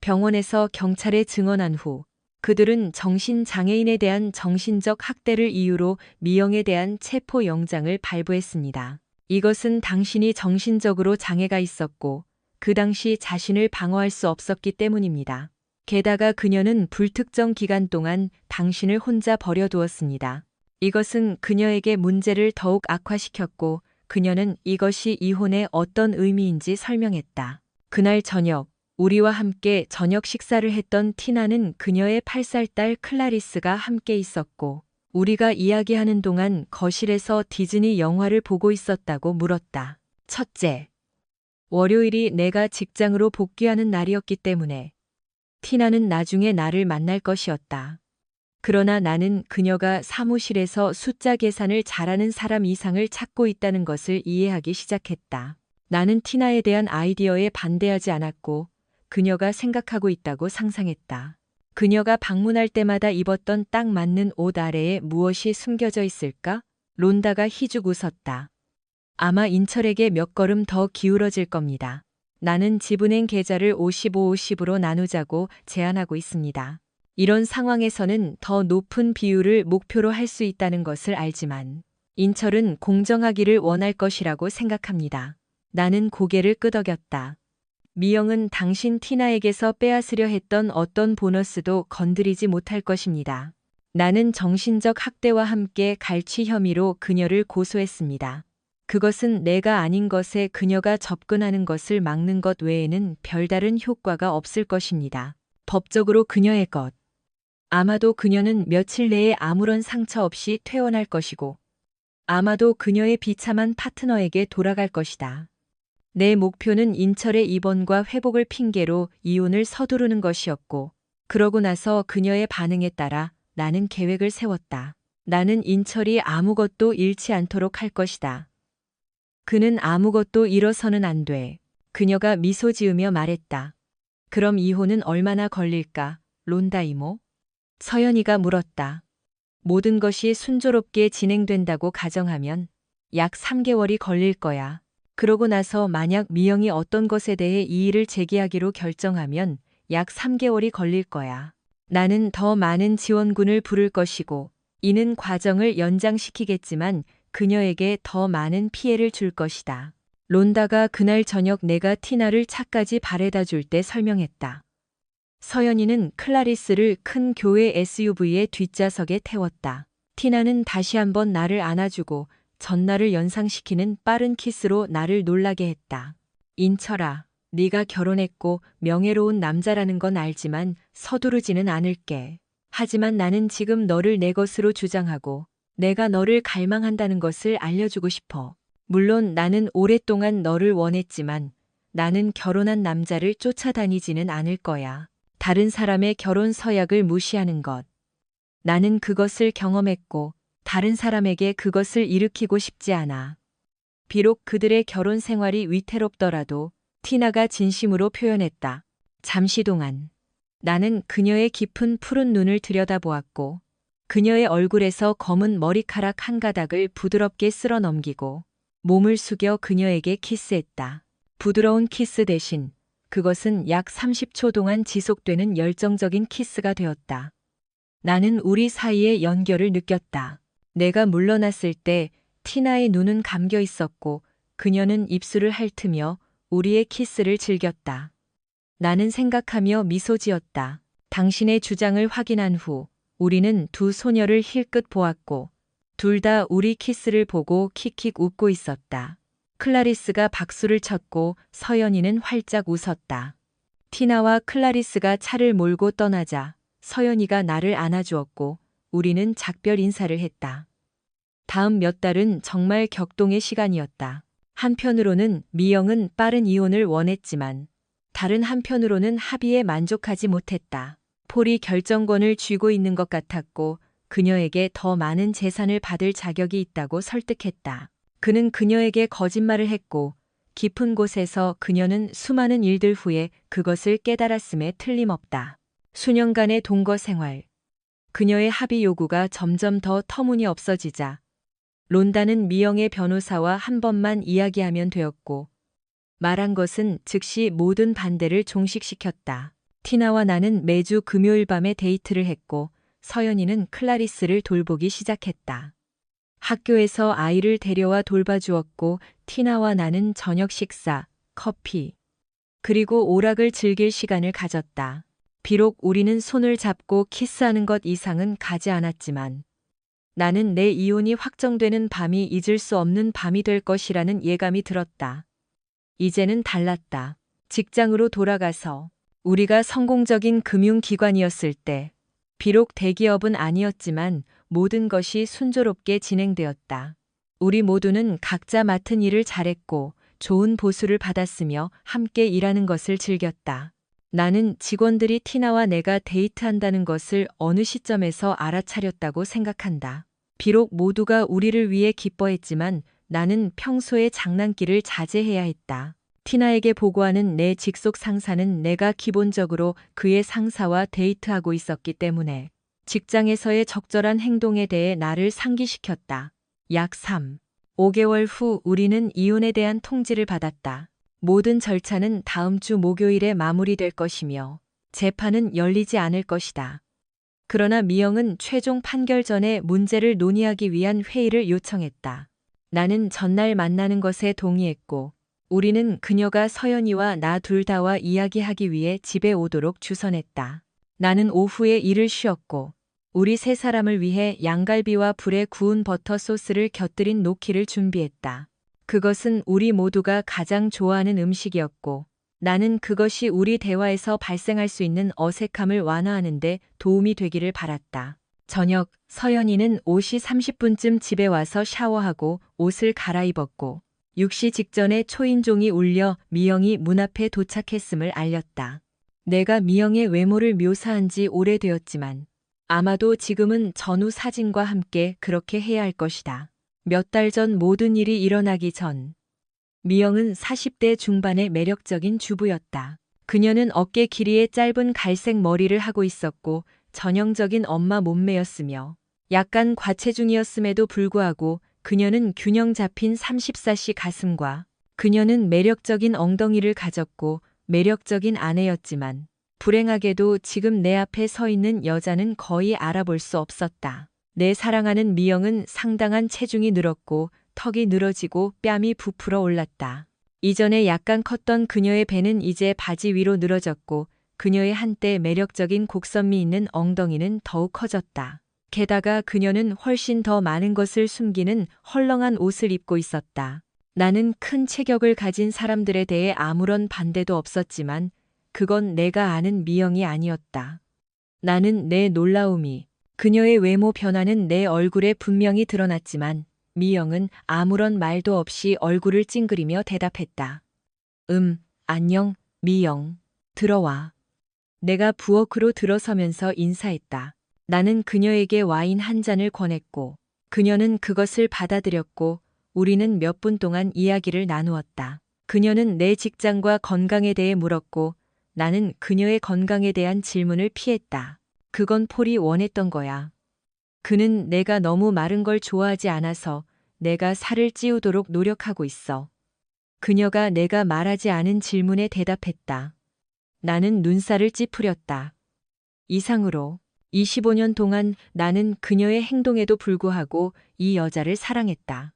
병원에서 경찰에 증언한 후 그들은 정신장애인에 대한 정신적 학대를 이유로 미영에 대한 체포 영장을 발부했습니다. 이것은 당신이 정신적으로 장애가 있었고 그 당시 자신을 방어할 수 없었기 때문입니다. 게다가 그녀는 불특정 기간 동안 당신을 혼자 버려두었습니다. 이것은 그녀에게 문제를 더욱 악화시켰고 그녀는 이것이 이혼의 어떤 의미인지 설명했다. 그날 저녁 우리와 함께 저녁 식사를 했던 티나는 그녀의 8살 딸 클라리스가 함께 있었고 우리가 이야기하는 동안 거실에서 디즈니 영화를 보고 있었다고 물었다. 첫째, 월요일이 내가 직장으로 복귀하는 날이었기 때문에 티나는 나중에 나를 만날 것이었다. 그러나 나는 그녀가 사무실에서 숫자 계산을 잘하는 사람 이상을 찾고 있다는 것을 이해하기 시작했다. 나는 티나에 대한 아이디어에 반대하지 않았고 그녀가 생각하고 있다고 상상했다. 그녀가 방문할 때마다 입었던 딱 맞는 옷 아래에 무엇이 숨겨져 있을까? 론다가 희죽 웃었다. 아마 인철에게 몇 걸음 더 기울어질 겁니다. 나는 지분행 계좌를 55-50으로 나누자고 제안하고 있습니다. 이런 상황에서는 더 높은 비율을 목표로 할 수 있다는 것을 알지만 인철은 공정하기를 원할 것이라고 생각합니다. 나는 고개를 끄덕였다. 미영은 당신 티나에게서 빼앗으려 했던 어떤 보너스도 건드리지 못할 것입니다. 나는 정신적 학대와 함께 갈취 혐의로 그녀를 고소했습니다. 그것은 내가 아닌 것에 그녀가 접근하는 것을 막는 것 외에는 별다른 효과가 없을 것입니다. 법적으로 그녀의 것. 아마도 그녀는 며칠 내에 아무런 상처 없이 퇴원할 것이고, 아마도 그녀의 비참한 파트너에게 돌아갈 것이다. 내 목표는 인철의 입원과 회복을 핑계로 이혼을 서두르는 것이었고, 그러고 나서 그녀의 반응에 따라 나는 계획을 세웠다. 나는 인철이 아무것도 잃지 않도록 할 것이다. 그는 아무것도 잃어서는 안 돼. 그녀가 미소 지으며 말했다. 그럼 이혼은 얼마나 걸릴까, 론다 이모? 서연이가 물었다. 모든 것이 순조롭게 진행된다고 가정하면 약 3개월이 걸릴 거야. 그러고 나서 만약 미영이 어떤 것에 대해 이의를 제기하기로 결정하면 약 3개월이 걸릴 거야. 나는 더 많은 지원군을 부를 것이고, 이는 과정을 연장시키겠지만 그녀에게 더 많은 피해를 줄 것이다. 론다가 그날 저녁 내가 티나를 차까지 바래다 줄 때 설명했다. 서연이는 클라리스를 큰 교회 SUV의 뒷좌석에 태웠다. 티나는 다시 한번 나를 안아주고 전날을 연상시키는 빠른 키스로 나를 놀라게 했다. 인철아, 네가 결혼했고 명예로운 남자라는 건 알지만 서두르지는 않을게. 하지만 나는 지금 너를 내 것으로 주장하고 내가 너를 갈망한다는 것을 알려주고 싶어. 물론 나는 오랫동안 너를 원했지만 나는 결혼한 남자를 쫓아다니지는 않을 거야. 다른 사람의 결혼 서약을 무시하는 것. 나는 그것을 경험했고 다른 사람에게 그것을 일으키고 싶지 않아. 비록 그들의 결혼 생활이 위태롭더라도 티나가 진심으로 표현했다. 잠시 동안 나는 그녀의 깊은 푸른 눈을 들여다보았고 그녀의 얼굴에서 검은 머리카락 한 가닥을 부드럽게 쓸어 넘기고 몸을 숙여 그녀에게 키스했다. 부드러운 키스 대신 그것은 약 30초 동안 지속되는 열정적인 키스가 되었다. 나는 우리 사이의 연결을 느꼈다. 내가 물러났을 때 티나의 눈은 감겨 있었고 그녀는 입술을 핥으며 우리의 키스를 즐겼다. 나는 생각하며 미소 지었다. 당신의 주장을 확인한 후 우리는 두 소녀를 힐끗 보았고 둘 다 우리 키스를 보고 킥킥 웃고 있었다. 클라리스가 박수를 쳤고 서연이는 활짝 웃었다. 티나와 클라리스가 차를 몰고 떠나자 서연이가 나를 안아주었고 우리는 작별 인사를 했다. 다음 몇 달은 정말 격동의 시간이었다. 한편으로는 미영은 빠른 이혼을 원했지만 다른 한편으로는 합의에 만족하지 못했다. 폴이 결정권을 쥐고 있는 것 같았고 그녀에게 더 많은 재산을 받을 자격이 있다고 설득했다. 그는 그녀에게 거짓말을 했고 깊은 곳에서 그녀는 수많은 일들 후에 그것을 깨달았음에 틀림없다. 수년간의 동거 생활. 그녀의 합의 요구가 점점 더 터무니없어지자 론다는 미영의 변호사와 한 번만 이야기하면 되었고 말한 것은 즉시 모든 반대를 종식시켰다. 티나와 나는 매주 금요일 밤에 데이트를 했고 서연이는 클라리스를 돌보기 시작했다. 학교에서 아이를 데려와 돌봐주었고 티나와 나는 저녁 식사, 커피, 그리고 오락을 즐길 시간을 가졌다. 비록 우리는 손을 잡고 키스하는 것 이상은 가지 않았지만 나는 내 이혼이 확정되는 밤이 잊을 수 없는 밤이 될 것이라는 예감이 들었다. 이제는 달랐다. 직장으로 돌아가서 우리가 성공적인 금융기관이었을 때 비록 대기업은 아니었지만 모든 것이 순조롭게 진행되었다. 우리 모두는 각자 맡은 일을 잘했고 좋은 보수를 받았으며 함께 일하는 것을 즐겼다. 나는 직원들이 티나와 내가 데이트한다는 것을 어느 시점에서 알아차렸다고 생각한다. 비록 모두가 우리를 위해 기뻐했지만 나는 평소에 장난기를 자제해야 했다. 티나에게 보고하는 내 직속 상사는 내가 기본적으로 그의 상사와 데이트하고 있었기 때문에 직장에서의 적절한 행동에 대해 나를 상기시켰다. 약 3, 5개월 후 우리는 이혼에 대한 통지를 받았다. 모든 절차는 다음 주 목요일에 마무리될 것이며 재판은 열리지 않을 것이다. 그러나 미영은 최종 판결 전에 문제를 논의하기 위한 회의를 요청했다. 나는 전날 만나는 것에 동의했고 우리는 그녀가 서연이와 나 둘 다와 이야기하기 위해 집에 오도록 주선했다. 나는 오후에 일을 쉬었고 우리 세 사람을 위해 양갈비와 불에 구운 버터 소스를 곁들인 노키를 준비했다. 그것은 우리 모두가 가장 좋아하는 음식이었고 나는 그것이 우리 대화에서 발생할 수 있는 어색함을 완화하는 데 도움이 되기를 바랐다. 저녁, 서연이는 5시 30분쯤 집에 와서 샤워하고 옷을 갈아입었고 6시 직전에 초인종이 울려 미영이 문 앞에 도착했음을 알렸다. 내가 미영의 외모를 묘사한 지 오래되었지만 아마도 지금은 전후 사진과 함께 그렇게 해야 할 것이다. 몇 달 전 모든 일이 일어나기 전 미영은 40대 중반의 매력적인 주부였다. 그녀는 어깨 길이의 짧은 갈색 머리를 하고 있었고 전형적인 엄마 몸매였으며 약간 과체중이었음에도 불구하고 그녀는 균형 잡힌 34씨 가슴과 그녀는 매력적인 엉덩이를 가졌고 매력적인 아내였지만 불행하게도 지금 내 앞에 서 있는 여자는 거의 알아볼 수 없었다. 내 사랑하는 미영은 상당한 체중이 늘었고 턱이 늘어지고 뺨이 부풀어 올랐다. 이전에 약간 컸던 그녀의 배는 이제 바지 위로 늘어졌고 그녀의 한때 매력적인 곡선미 있는 엉덩이는 더욱 커졌다. 게다가 그녀는 훨씬 더 많은 것을 숨기는 헐렁한 옷을 입고 있었다. 나는 큰 체격을 가진 사람들에 대해 아무런 반대도 없었지만 그건 내가 아는 미영이 아니었다. 나는 내 놀라움이 그녀의 외모 변화는 내 얼굴에 분명히 드러났지만 미영은 아무런 말도 없이 얼굴을 찡그리며 대답했다. 안녕, 미영. 들어와. 내가 부엌으로 들어서면서 인사했다. 나는 그녀에게 와인 한 잔을 권했고 그녀는 그것을 받아들였고 우리는 몇 분 동안 이야기를 나누었다. 그녀는 내 직장과 건강에 대해 물었고 나는 그녀의 건강에 대한 질문을 피했다. 그건 폴이 원했던 거야. 그는 내가 너무 마른 걸 좋아하지 않아서 내가 살을 찌우도록 노력하고 있어. 그녀가 내가 말하지 않은 질문에 대답했다. 나는 눈살을 찌푸렸다. 이상으로 25년 동안 나는 그녀의 행동에도 불구하고 이 여자를 사랑했다.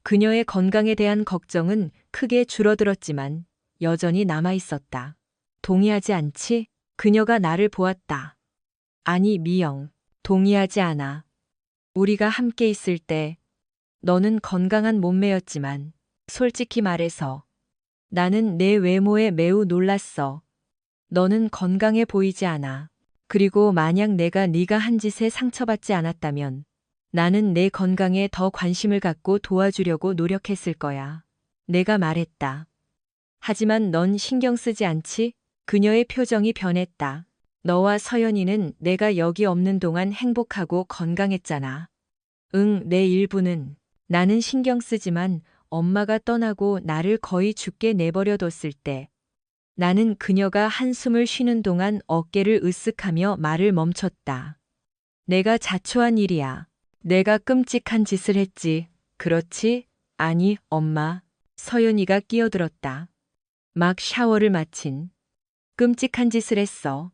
그녀의 건강에 대한 걱정은 크게 줄어들었지만 여전히 남아 있었다. 동의하지 않지? 그녀가 나를 보았다. 아니, 미영. 동의하지 않아. 우리가 함께 있을 때 너는 건강한 몸매였지만 솔직히 말해서 나는 내 외모에 매우 놀랐어. 너는 건강해 보이지 않아. 그리고 만약 내가 네가 한 짓에 상처받지 않았다면 나는 내 건강에 더 관심을 갖고 도와주려고 노력했을 거야. 내가 말했다. 하지만 넌 신경 쓰지 않지? 그녀의 표정이 변했다. 너와 서연이는 내가 여기 없는 동안 행복하고 건강했잖아. 응, 내 일부는. 나는 신경 쓰지만 엄마가 떠나고 나를 거의 죽게 내버려뒀을 때 나는 그녀가 한숨을 쉬는 동안 어깨를 으쓱하며 말을 멈췄다. 내가 자초한 일이야. 내가 끔찍한 짓을 했지. 그렇지? 아니, 엄마. 서연이가 끼어들었다. 막 샤워를 마친. 끔찍한 짓을 했어.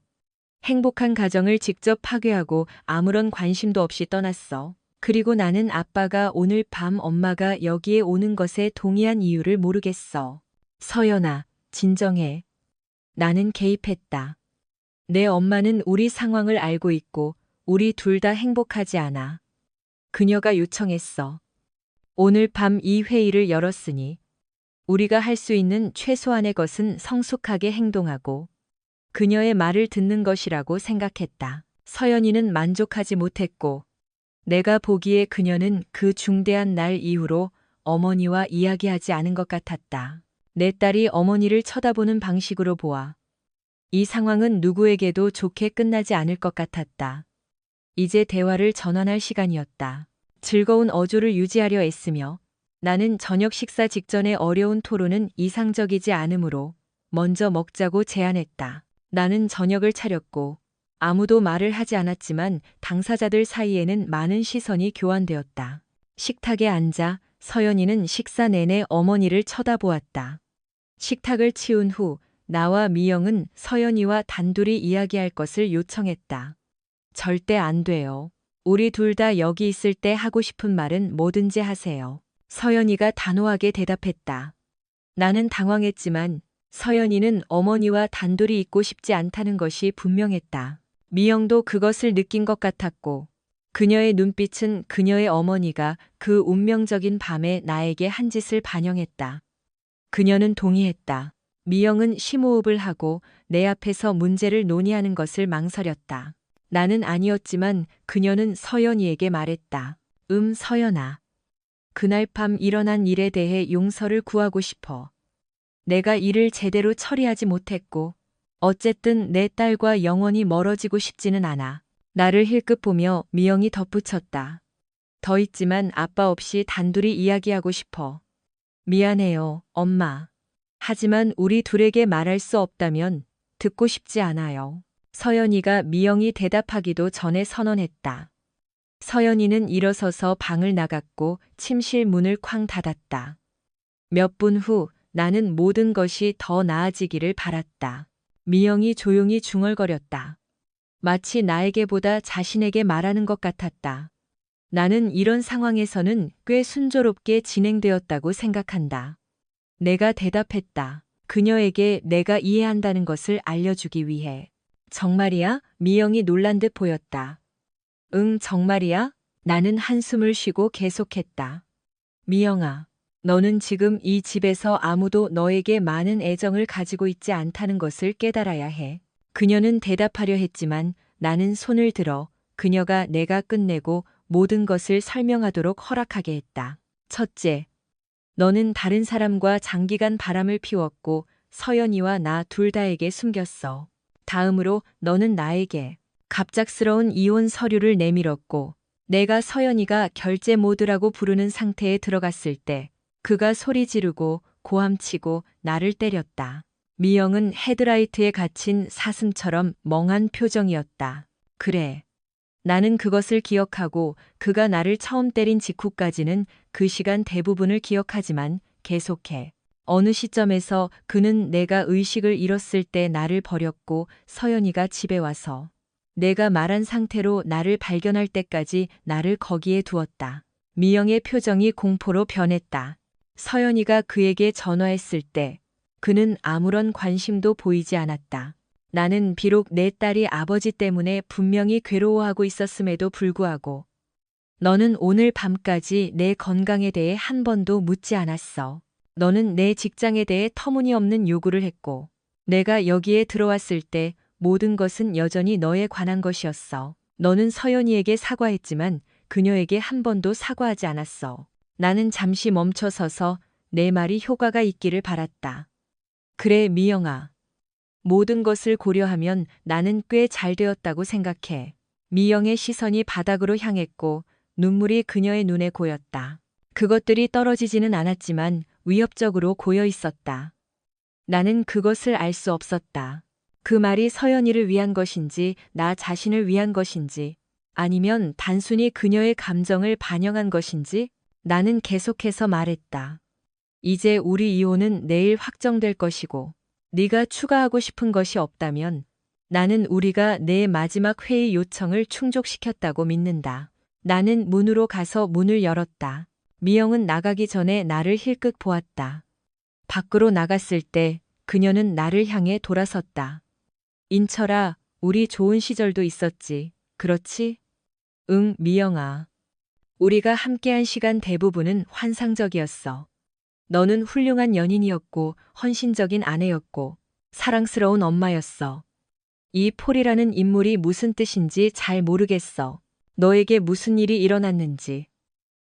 행복한 가정을 직접 파괴하고 아무런 관심도 없이 떠났어. 그리고 나는 아빠가 오늘 밤 엄마가 여기에 오는 것에 동의한 이유를 모르겠어. 서연아, 진정해. 나는 개입했다. 내 엄마는 우리 상황을 알고 있고 우리 둘 다 행복하지 않아. 그녀가 요청했어. 오늘 밤 이 회의를 열었으니 우리가 할 수 있는 최소한의 것은 성숙하게 행동하고 그녀의 말을 듣는 것이라고 생각했다. 서연이는 만족하지 못했고 내가 보기에 그녀는 그 중대한 날 이후로 어머니와 이야기하지 않은 것 같았다. 내 딸이 어머니를 쳐다보는 방식으로 보아 이 상황은 누구에게도 좋게 끝나지 않을 것 같았다. 이제 대화를 전환할 시간이었다. 즐거운 어조를 유지하려 애쓰며 나는 저녁 식사 직전의 어려운 토론은 이상적이지 않으므로 먼저 먹자고 제안했다. 나는 저녁을 차렸고 아무도 말을 하지 않았지만 당사자들 사이에는 많은 시선이 교환되었다. 식탁에 앉아 서연이는 식사 내내 어머니를 쳐다보았다. 식탁을 치운 후 나와 미영은 서연이와 단둘이 이야기할 것을 요청했다. 절대 안 돼요. 우리 둘 다 여기 있을 때 하고 싶은 말은 뭐든지 하세요. 서연이가 단호하게 대답했다. 나는 당황했지만 서연이는 어머니와 단둘이 있고 싶지 않다는 것이 분명했다. 미영도 그것을 느낀 것 같았고 그녀의 눈빛은 그녀의 어머니가 그 운명적인 밤에 나에게 한 짓을 반영했다. 그녀는 동의했다. 미영은 심호흡을 하고 내 앞에서 문제를 논의하는 것을 망설였다. 나는 아니었지만 그녀는 서연이에게 말했다. 서연아. 그날 밤 일어난 일에 대해 용서를 구하고 싶어. 내가 일을 제대로 처리하지 못했고, 어쨌든 내 딸과 영원히 멀어지고 싶지는 않아. 나를 힐끗 보며 미영이 덧붙였다. 더 있지만 아빠 없이 단둘이 이야기하고 싶어. 미안해요, 엄마. 하지만 우리 둘에게 말할 수 없다면 듣고 싶지 않아요. 서연이가 미영이 대답하기도 전에 선언했다. 서연이는 일어서서 방을 나갔고 침실 문을 쾅 닫았다. 몇 분 후 나는 모든 것이 더 나아지기를 바랐다. 미영이 조용히 중얼거렸다. 마치 나에게보다 자신에게 말하는 것 같았다. 나는 이런 상황에서는 꽤 순조롭게 진행되었다고 생각한다. 내가 대답했다. 그녀에게 내가 이해한다는 것을 알려주기 위해. 정말이야? 미영이 놀란 듯 보였다. 응, 정말이야? 나는 한숨을 쉬고 계속했다. 미영아, 너는 지금 이 집에서 아무도 너에게 많은 애정을 가지고 있지 않다는 것을 깨달아야 해. 그녀는 대답하려 했지만 나는 손을 들어 그녀가 내가 끝내고 모든 것을 설명하도록 허락하게 했다. 첫째, 너는 다른 사람과 장기간 바람을 피웠고 서연이와 나 둘 다에게 숨겼어. 다음으로 너는 나에게 갑작스러운 이혼 서류를 내밀었고 내가 서연이가 결제 모드라고 부르는 상태에 들어갔을 때 그가 소리 지르고 고함치고 나를 때렸다. 미영은 헤드라이트에 갇힌 사슴처럼 멍한 표정이었다. 그래. 나는 그것을 기억하고 그가 나를 처음 때린 직후까지는 그 시간 대부분을 기억하지만 계속해. 어느 시점에서 그는 내가 의식을 잃었을 때 나를 버렸고 서연이가 집에 와서 내가 말한 상태로 나를 발견할 때까지 나를 거기에 두었다. 미영의 표정이 공포로 변했다. 서연이가 그에게 전화했을 때 그는 아무런 관심도 보이지 않았다. 나는 비록 내 딸이 아버지 때문에 분명히 괴로워하고 있었음에도 불구하고 너는 오늘 밤까지 내 건강에 대해 한 번도 묻지 않았어. 너는 내 직장에 대해 터무니없는 요구를 했고 내가 여기에 들어왔을 때 모든 것은 여전히 너에 관한 것이었어. 너는 서연이에게 사과했지만 그녀에게 한 번도 사과하지 않았어. 나는 잠시 멈춰서서 내 말이 효과가 있기를 바랐다. 그래, 미영아. 모든 것을 고려하면 나는 꽤 잘 되었다고 생각해. 미영의 시선이 바닥으로 향했고 눈물이 그녀의 눈에 고였다. 그것들이 떨어지지는 않았지만 위협적으로 고여 있었다. 나는 그것을 알 수 없었다. 그 말이 서연이를 위한 것인지 나 자신을 위한 것인지 아니면 단순히 그녀의 감정을 반영한 것인지 나는 계속해서 말했다. 이제 우리 이혼은 내일 확정될 것이고 네가 추가하고 싶은 것이 없다면 나는 우리가 내 마지막 회의 요청을 충족시켰다고 믿는다. 나는 문으로 가서 문을 열었다. 미영은 나가기 전에 나를 힐끗 보았다. 밖으로 나갔을 때 그녀는 나를 향해 돌아섰다. 인철아, 우리 좋은 시절도 있었지. 그렇지? 응, 미영아. 우리가 함께한 시간 대부분은 환상적이었어. 너는 훌륭한 연인이었고 헌신적인 아내였고 사랑스러운 엄마였어. 이 폴이라는 인물이 무슨 뜻인지 잘 모르겠어. 너에게 무슨 일이 일어났는지.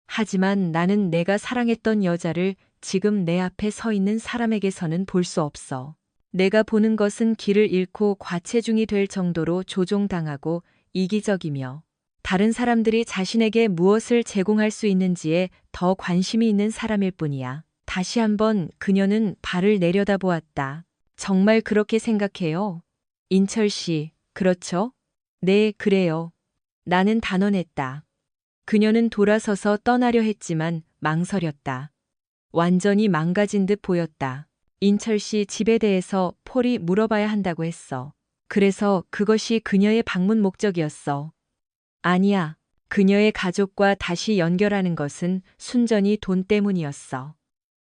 하지만 나는 내가 사랑했던 여자를 지금 내 앞에 서 있는 사람에게서는 볼 수 없어. 내가 보는 것은 길을 잃고 과체중이 될 정도로 조종당하고 이기적이며 다른 사람들이 자신에게 무엇을 제공할 수 있는지에 더 관심이 있는 사람일 뿐이야. 다시 한번 그녀는 발을 내려다보았다. 정말 그렇게 생각해요? 인철 씨, 그렇죠? 네, 그래요. 나는 단언했다. 그녀는 돌아서서 떠나려 했지만 망설였다. 완전히 망가진 듯 보였다. 인철 씨 집에 대해서 폴이 물어봐야 한다고 했어. 그래서 그것이 그녀의 방문 목적이었어. 아니야. 그녀의 가족과 다시 연결하는 것은 순전히 돈 때문이었어.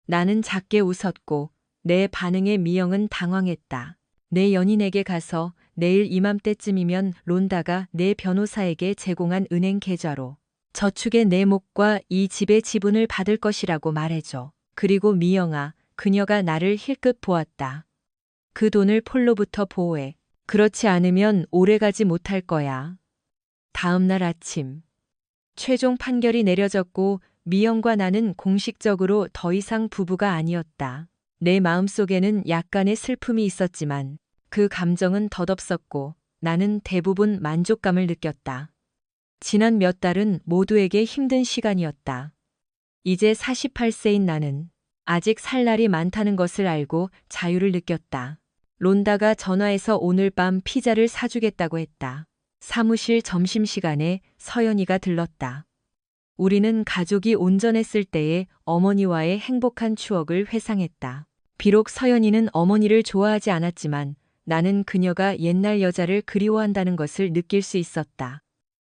나는 작게 웃었고 내 반응에 미영은 당황했다. 내 연인에게 가서 내일 이맘때쯤이면 론다가 내 변호사에게 제공한 은행 계좌로 저축의 내 몫과 이 집의 지분을 받을 것이라고 말해줘. 그리고 미영아, 그녀가 나를 힐끗 보았다. 그 돈을 폴로부터 보호해. 그렇지 않으면 오래가지 못할 거야. 다음 날 아침. 최종 판결이 내려졌고 미영과 나는 공식적으로 더 이상 부부가 아니었다. 내 마음속에는 약간의 슬픔이 있었지만 그 감정은 덧없었고 나는 대부분 만족감을 느꼈다. 지난 몇 달은 모두에게 힘든 시간이었다. 이제 48세인 나는 아직 살 날이 많다는 것을 알고 자유를 느꼈다. 론다가 전화해서 오늘 밤 피자를 사주겠다고 했다. 사무실 점심시간에 서연이가 들렀다. 우리는 가족이 온전했을 때의 어머니와의 행복한 추억을 회상했다. 비록 서연이는 어머니를 좋아하지 않았지만 나는 그녀가 옛날 여자를 그리워한다는 것을 느낄 수 있었다.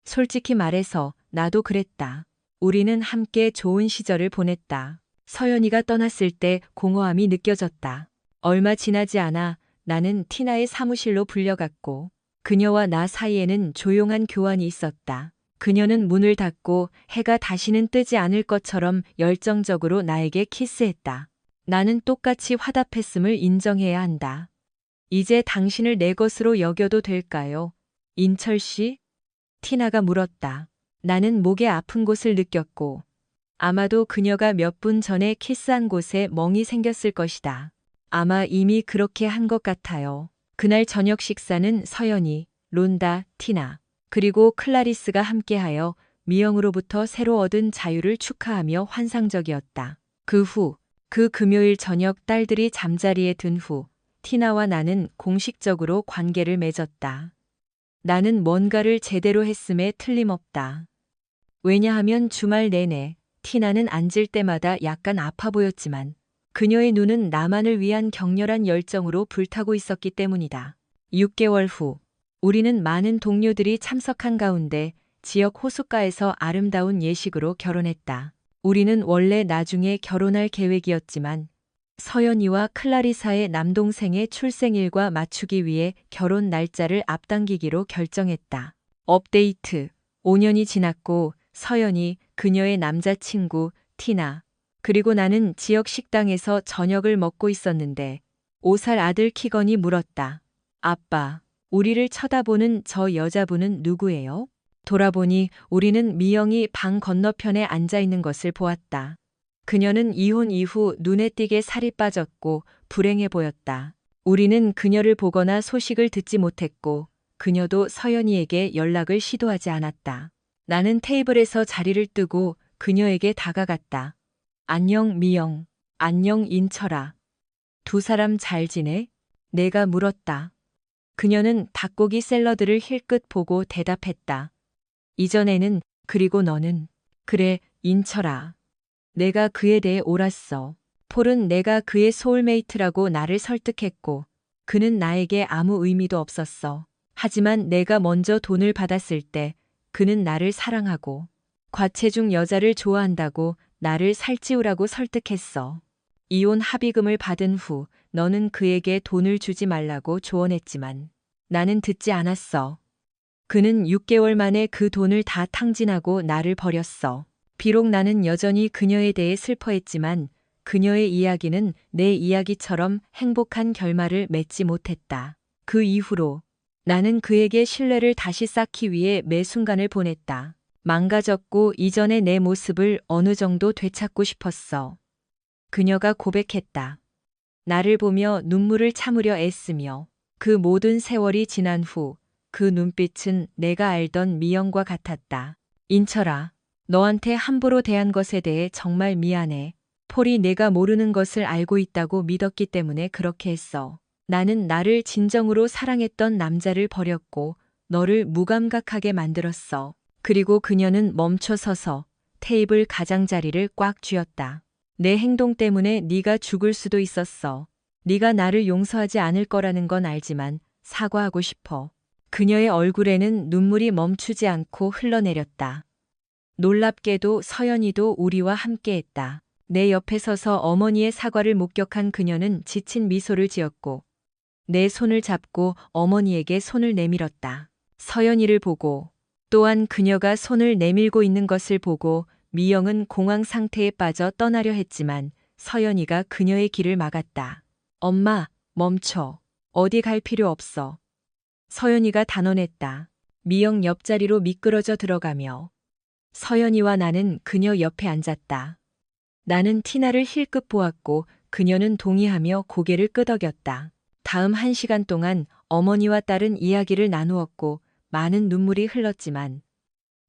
솔직히 말해서 나도 그랬다. 우리는 함께 좋은 시절을 보냈다. 서연이가 떠났을 때 공허함이 느껴졌다. 얼마 지나지 않아 나는 티나의 사무실로 불려갔고 그녀와 나 사이에는 조용한 교환이 있었다. 그녀는 문을 닫고 해가 다시는 뜨지 않을 것처럼 열정적으로 나에게 키스했다. 나는 똑같이 화답했음을 인정해야 한다. 이제 당신을 내 것으로 여겨도 될까요? 인철 씨? 티나가 물었다. 나는 목에 아픈 곳을 느꼈고 아마도 그녀가 몇 분 전에 키스한 곳에 멍이 생겼을 것이다. 아마 이미 그렇게 한 것 같아요. 그날 저녁 식사는 서연이, 론다, 티나, 그리고 클라리스가 함께하여 미영으로부터 새로 얻은 자유를 축하하며 환상적이었다. 그 금요일 저녁 딸들이 잠자리에 든 후 티나와 나는 공식적으로 관계를 맺었다. 나는 뭔가를 제대로 했음에 틀림없다. 왜냐하면 주말 내내 티나는 앉을 때마다 약간 아파 보였지만 그녀의 눈은 나만을 위한 격렬한 열정으로 불타고 있었기 때문이다. 6개월 후 우리는 많은 동료들이 참석한 가운데 지역 호숫가에서 아름다운 예식으로 결혼했다. 우리는 원래 나중에 결혼할 계획이었지만 서연이와 클라리사의 남동생의 출생일과 맞추기 위해 결혼 날짜를 앞당기기로 결정했다. 업데이트. 5년이 지났고 서연이, 그녀의 남자친구 티나, 그리고 나는 지역 식당에서 저녁을 먹고 있었는데 5살 아들 키건이 물었다. 아빠, 우리를 쳐다보는 저 여자분은 누구예요? 돌아보니 우리는 미영이 방 건너편에 앉아 있는 것을 보았다. 그녀는 이혼 이후 눈에 띄게 살이 빠졌고 불행해 보였다. 우리는 그녀를 보거나 소식을 듣지 못했고 그녀도 서연이에게 연락을 시도하지 않았다. 나는 테이블에서 자리를 뜨고 그녀에게 다가갔다. 안녕 미영, 안녕 인철아. 두 사람 잘 지내? 내가 물었다. 그녀는 닭고기 샐러드를 힐끗 보고 대답했다. 이전에는 그리고 너는? 그래, 인철아. 내가 그에 대해 옳았어. 폴은 내가 그의 소울메이트라고 나를 설득했고 그는 나에게 아무 의미도 없었어. 하지만 내가 먼저 돈을 받았을 때 그는 나를 사랑하고 과체중 여자를 좋아한다고 나를 살찌우라고 설득했어. 이혼 합의금을 받은 후 너는 그에게 돈을 주지 말라고 조언했지만 나는 듣지 않았어. 그는 6개월 만에 그 돈을 다 탕진하고 나를 버렸어. 비록 나는 여전히 그녀에 대해 슬퍼했지만 그녀의 이야기는 내 이야기처럼 행복한 결말을 맺지 못했다. 그 이후로 나는 그에게 신뢰를 다시 쌓기 위해 매 순간을 보냈다. 망가졌고 이전의 내 모습을 어느 정도 되찾고 싶었어. 그녀가 고백했다. 나를 보며 눈물을 참으려 애쓰며 그 모든 세월이 지난 후 그 눈빛은 내가 알던 미영과 같았다. 인철아, 너한테 함부로 대한 것에 대해 정말 미안해. 폴이 내가 모르는 것을 알고 있다고 믿었기 때문에 그렇게 했어. 나는 나를 진정으로 사랑했던 남자를 버렸고 너를 무감각하게 만들었어. 그리고 그녀는 멈춰서서 테이블 가장자리를 꽉 쥐었다. 내 행동 때문에 네가 죽을 수도 있었어. 네가 나를 용서하지 않을 거라는 건 알지만 사과하고 싶어. 그녀의 얼굴에는 눈물이 멈추지 않고 흘러내렸다. 놀랍게도 서연이도 우리와 함께했다. 내 옆에 서서 어머니의 사과를 목격한 그녀는 지친 미소를 지었고 내 손을 잡고 어머니에게 손을 내밀었다. 서연이를 보고 또한 그녀가 손을 내밀고 있는 것을 보고 미영은 공황 상태에 빠져 떠나려 했지만 서연이가 그녀의 길을 막았다. 엄마, 멈춰. 어디 갈 필요 없어. 서연이가 단언했다. 미영 옆자리로 미끄러져 들어가며 서연이와 나는 그녀 옆에 앉았다. 나는 티나를 힐끗 보았고 그녀는 동의하며 고개를 끄덕였다. 다음 1시간 동안 어머니와 딸은 이야기를 나누었고 많은 눈물이 흘렀지만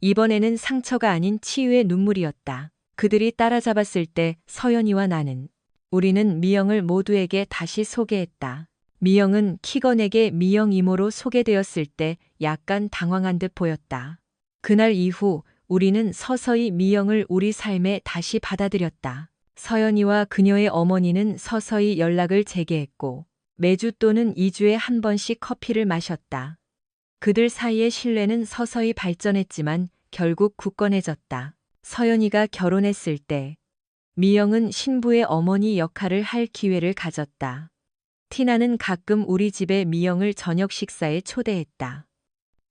이번에는 상처가 아닌 치유의 눈물이었다. 그들이 따라잡았을 때 서연이와 나는 우리는 미영을 모두에게 다시 소개했다. 미영은 키건에게 미영 이모로 소개되었을 때 약간 당황한 듯 보였다. 그날 이후 우리는 서서히 미영을 우리 삶에 다시 받아들였다. 서연이와 그녀의 어머니는 서서히 연락을 재개했고 매주 또는 2주에 한 번씩 커피를 마셨다. 그들 사이의 신뢰는 서서히 발전했지만 결국 굳건해졌다. 서연이가 결혼했을 때 미영은 신부의 어머니 역할을 할 기회를 가졌다. 티나는 가끔 우리 집에 미영을 저녁 식사에 초대했다.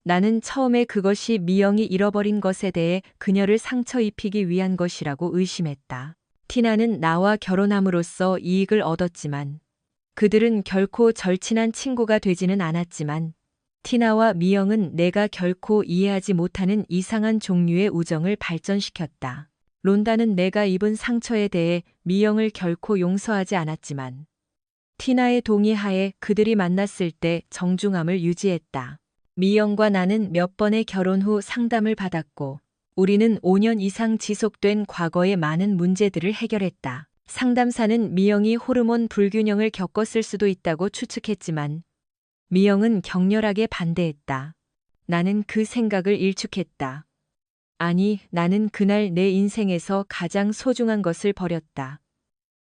나는 처음에 그것이 미영이 잃어버린 것에 대해 그녀를 상처 입히기 위한 것이라고 의심했다. 티나는 나와 결혼함으로써 이익을 얻었지만 그들은 결코 절친한 친구가 되지는 않았지만 티나와 미영은 내가 결코 이해하지 못하는 이상한 종류의 우정을 발전시켰다. 론다는 내가 입은 상처에 대해 미영을 결코 용서하지 않았지만 티나의 동의하에 그들이 만났을 때 정중함을 유지했다. 미영과 나는 몇 번의 결혼 후 상담을 받았고 우리는 5년 이상 지속된 과거의 많은 문제들을 해결했다. 상담사는 미영이 호르몬 불균형을 겪었을 수도 있다고 추측했지만 미영은 격렬하게 반대했다. 나는 그 생각을 일축했다. 아니, 나는 그날 내 인생에서 가장 소중한 것을 버렸다.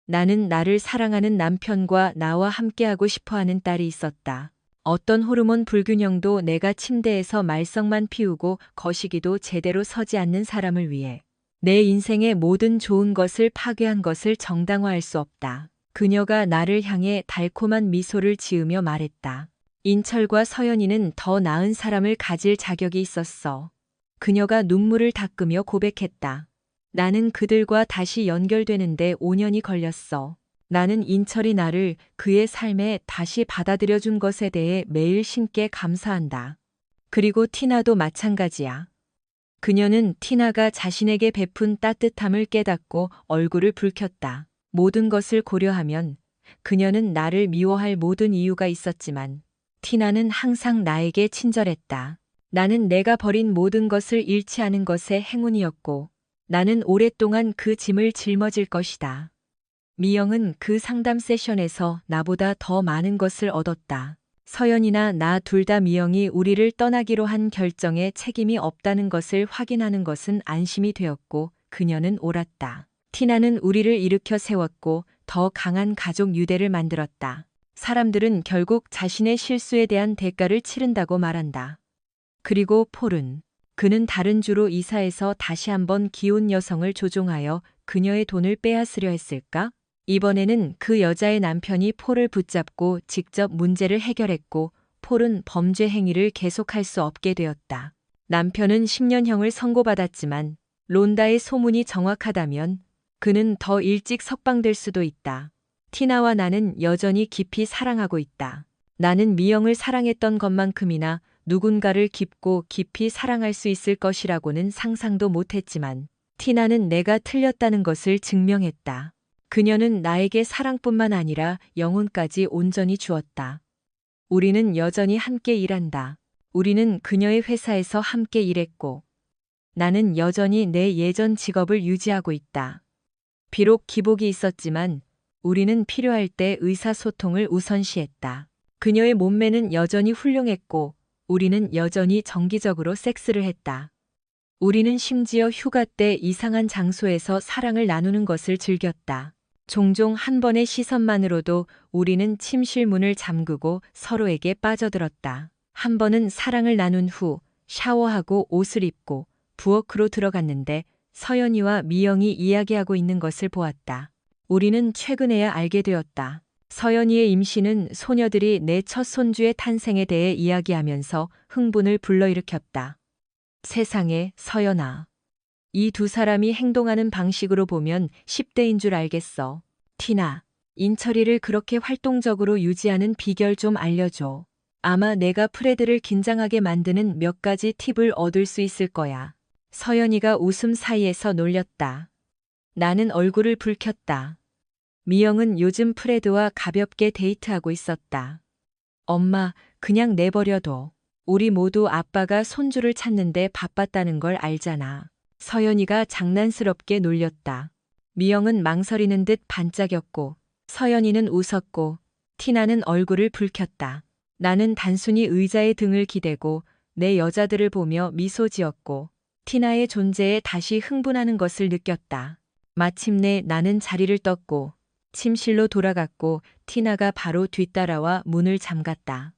나는 나를 사랑하는 남편과 나와 함께하고 싶어하는 딸이 있었다. 어떤 호르몬 불균형도 내가 침대에서 말썽만 피우고 거시기도 제대로 서지 않는 사람을 위해 내 인생의 모든 좋은 것을 파괴한 것을 정당화할 수 없다. 그녀가 나를 향해 달콤한 미소를 지으며 말했다. 인철과 서연이는 더 나은 사람을 가질 자격이 있었어. 그녀가 눈물을 닦으며 고백했다. 나는 그들과 다시 연결되는데 5년이 걸렸어. 나는 인철이 나를 그의 삶에 다시 받아들여준 것에 대해 매일 신께 감사한다. 그리고 티나도 마찬가지야. 그녀는 티나가 자신에게 베푼 따뜻함을 깨닫고 얼굴을 붉혔다. 모든 것을 고려하면 그녀는 나를 미워할 모든 이유가 있었지만 티나는 항상 나에게 친절했다. 나는 내가 버린 모든 것을 잃지 않은 것의 행운이었고 나는 오랫동안 그 짐을 짊어질 것이다. 미영은 그 상담 세션에서 나보다 더 많은 것을 얻었다. 서연이나 나 둘 다 미영이 우리를 떠나기로 한 결정에 책임이 없다는 것을 확인하는 것은 안심이 되었고 그녀는 옳았다. 티나는 우리를 일으켜 세웠고 더 강한 가족 유대를 만들었다. 사람들은 결국 자신의 실수에 대한 대가를 치른다고 말한다. 그리고 폴은 그는 다른 주로 이사해서 다시 한번 기혼 여성을 조종하여 그녀의 돈을 빼앗으려 했을까? 이번에는 그 여자의 남편이 폴을 붙잡고 직접 문제를 해결했고 폴은 범죄 행위를 계속할 수 없게 되었다. 남편은 10년형을 선고받았지만 론다의 소문이 정확하다면 그는 더 일찍 석방될 수도 있다. 티나와 나는 여전히 깊이 사랑하고 있다. 나는 미영을 사랑했던 것만큼이나 누군가를 깊고 깊이 사랑할 수 있을 것이라고는 상상도 못했지만 티나는 내가 틀렸다는 것을 증명했다. 그녀는 나에게 사랑뿐만 아니라 영혼까지 온전히 주었다. 우리는 여전히 함께 일한다. 우리는 그녀의 회사에서 함께 일했고 나는 여전히 내 예전 직업을 유지하고 있다. 비록 기복이 있었지만 우리는 필요할 때 의사소통을 우선시했다. 그녀의 몸매는 여전히 훌륭했고 우리는 여전히 정기적으로 섹스를 했다. 우리는 심지어 휴가 때 이상한 장소에서 사랑을 나누는 것을 즐겼다. 종종 한 번의 시선만으로도 우리는 침실 문을 잠그고 서로에게 빠져들었다. 한 번은 사랑을 나눈 후 샤워하고 옷을 입고 부엌으로 들어갔는데 서연이와 미영이 이야기하고 있는 것을 보았다. 우리는 최근에야 알게 되었다. 서연이의 임신은 소녀들이 내 첫 손주의 탄생에 대해 이야기하면서 흥분을 불러일으켰다. 세상에, 서연아. 이 두 사람이 행동하는 방식으로 보면 10대인 줄 알겠어. 티나, 인철이를 그렇게 활동적으로 유지하는 비결 좀 알려줘. 아마 내가 프레드를 긴장하게 만드는 몇 가지 팁을 얻을 수 있을 거야. 서연이가 웃음 사이에서 놀렸다. 나는 얼굴을 붉혔다. 미영은 요즘 프레드와 가볍게 데이트하고 있었다. 엄마, 그냥 내버려둬. 우리 모두 아빠가 손주를 찾는데 바빴다는 걸 알잖아. 서연이가 장난스럽게 놀렸다. 미영은 망설이는 듯 반짝였고, 서연이는 웃었고, 티나는 얼굴을 붉혔다. 나는 단순히 의자에 등을 기대고 내 여자들을 보며 미소 지었고, 티나의 존재에 다시 흥분하는 것을 느꼈다. 마침내 나는 자리를 떴고, 침실로 돌아갔고, 티나가 바로 뒤따라와 문을 잠갔다.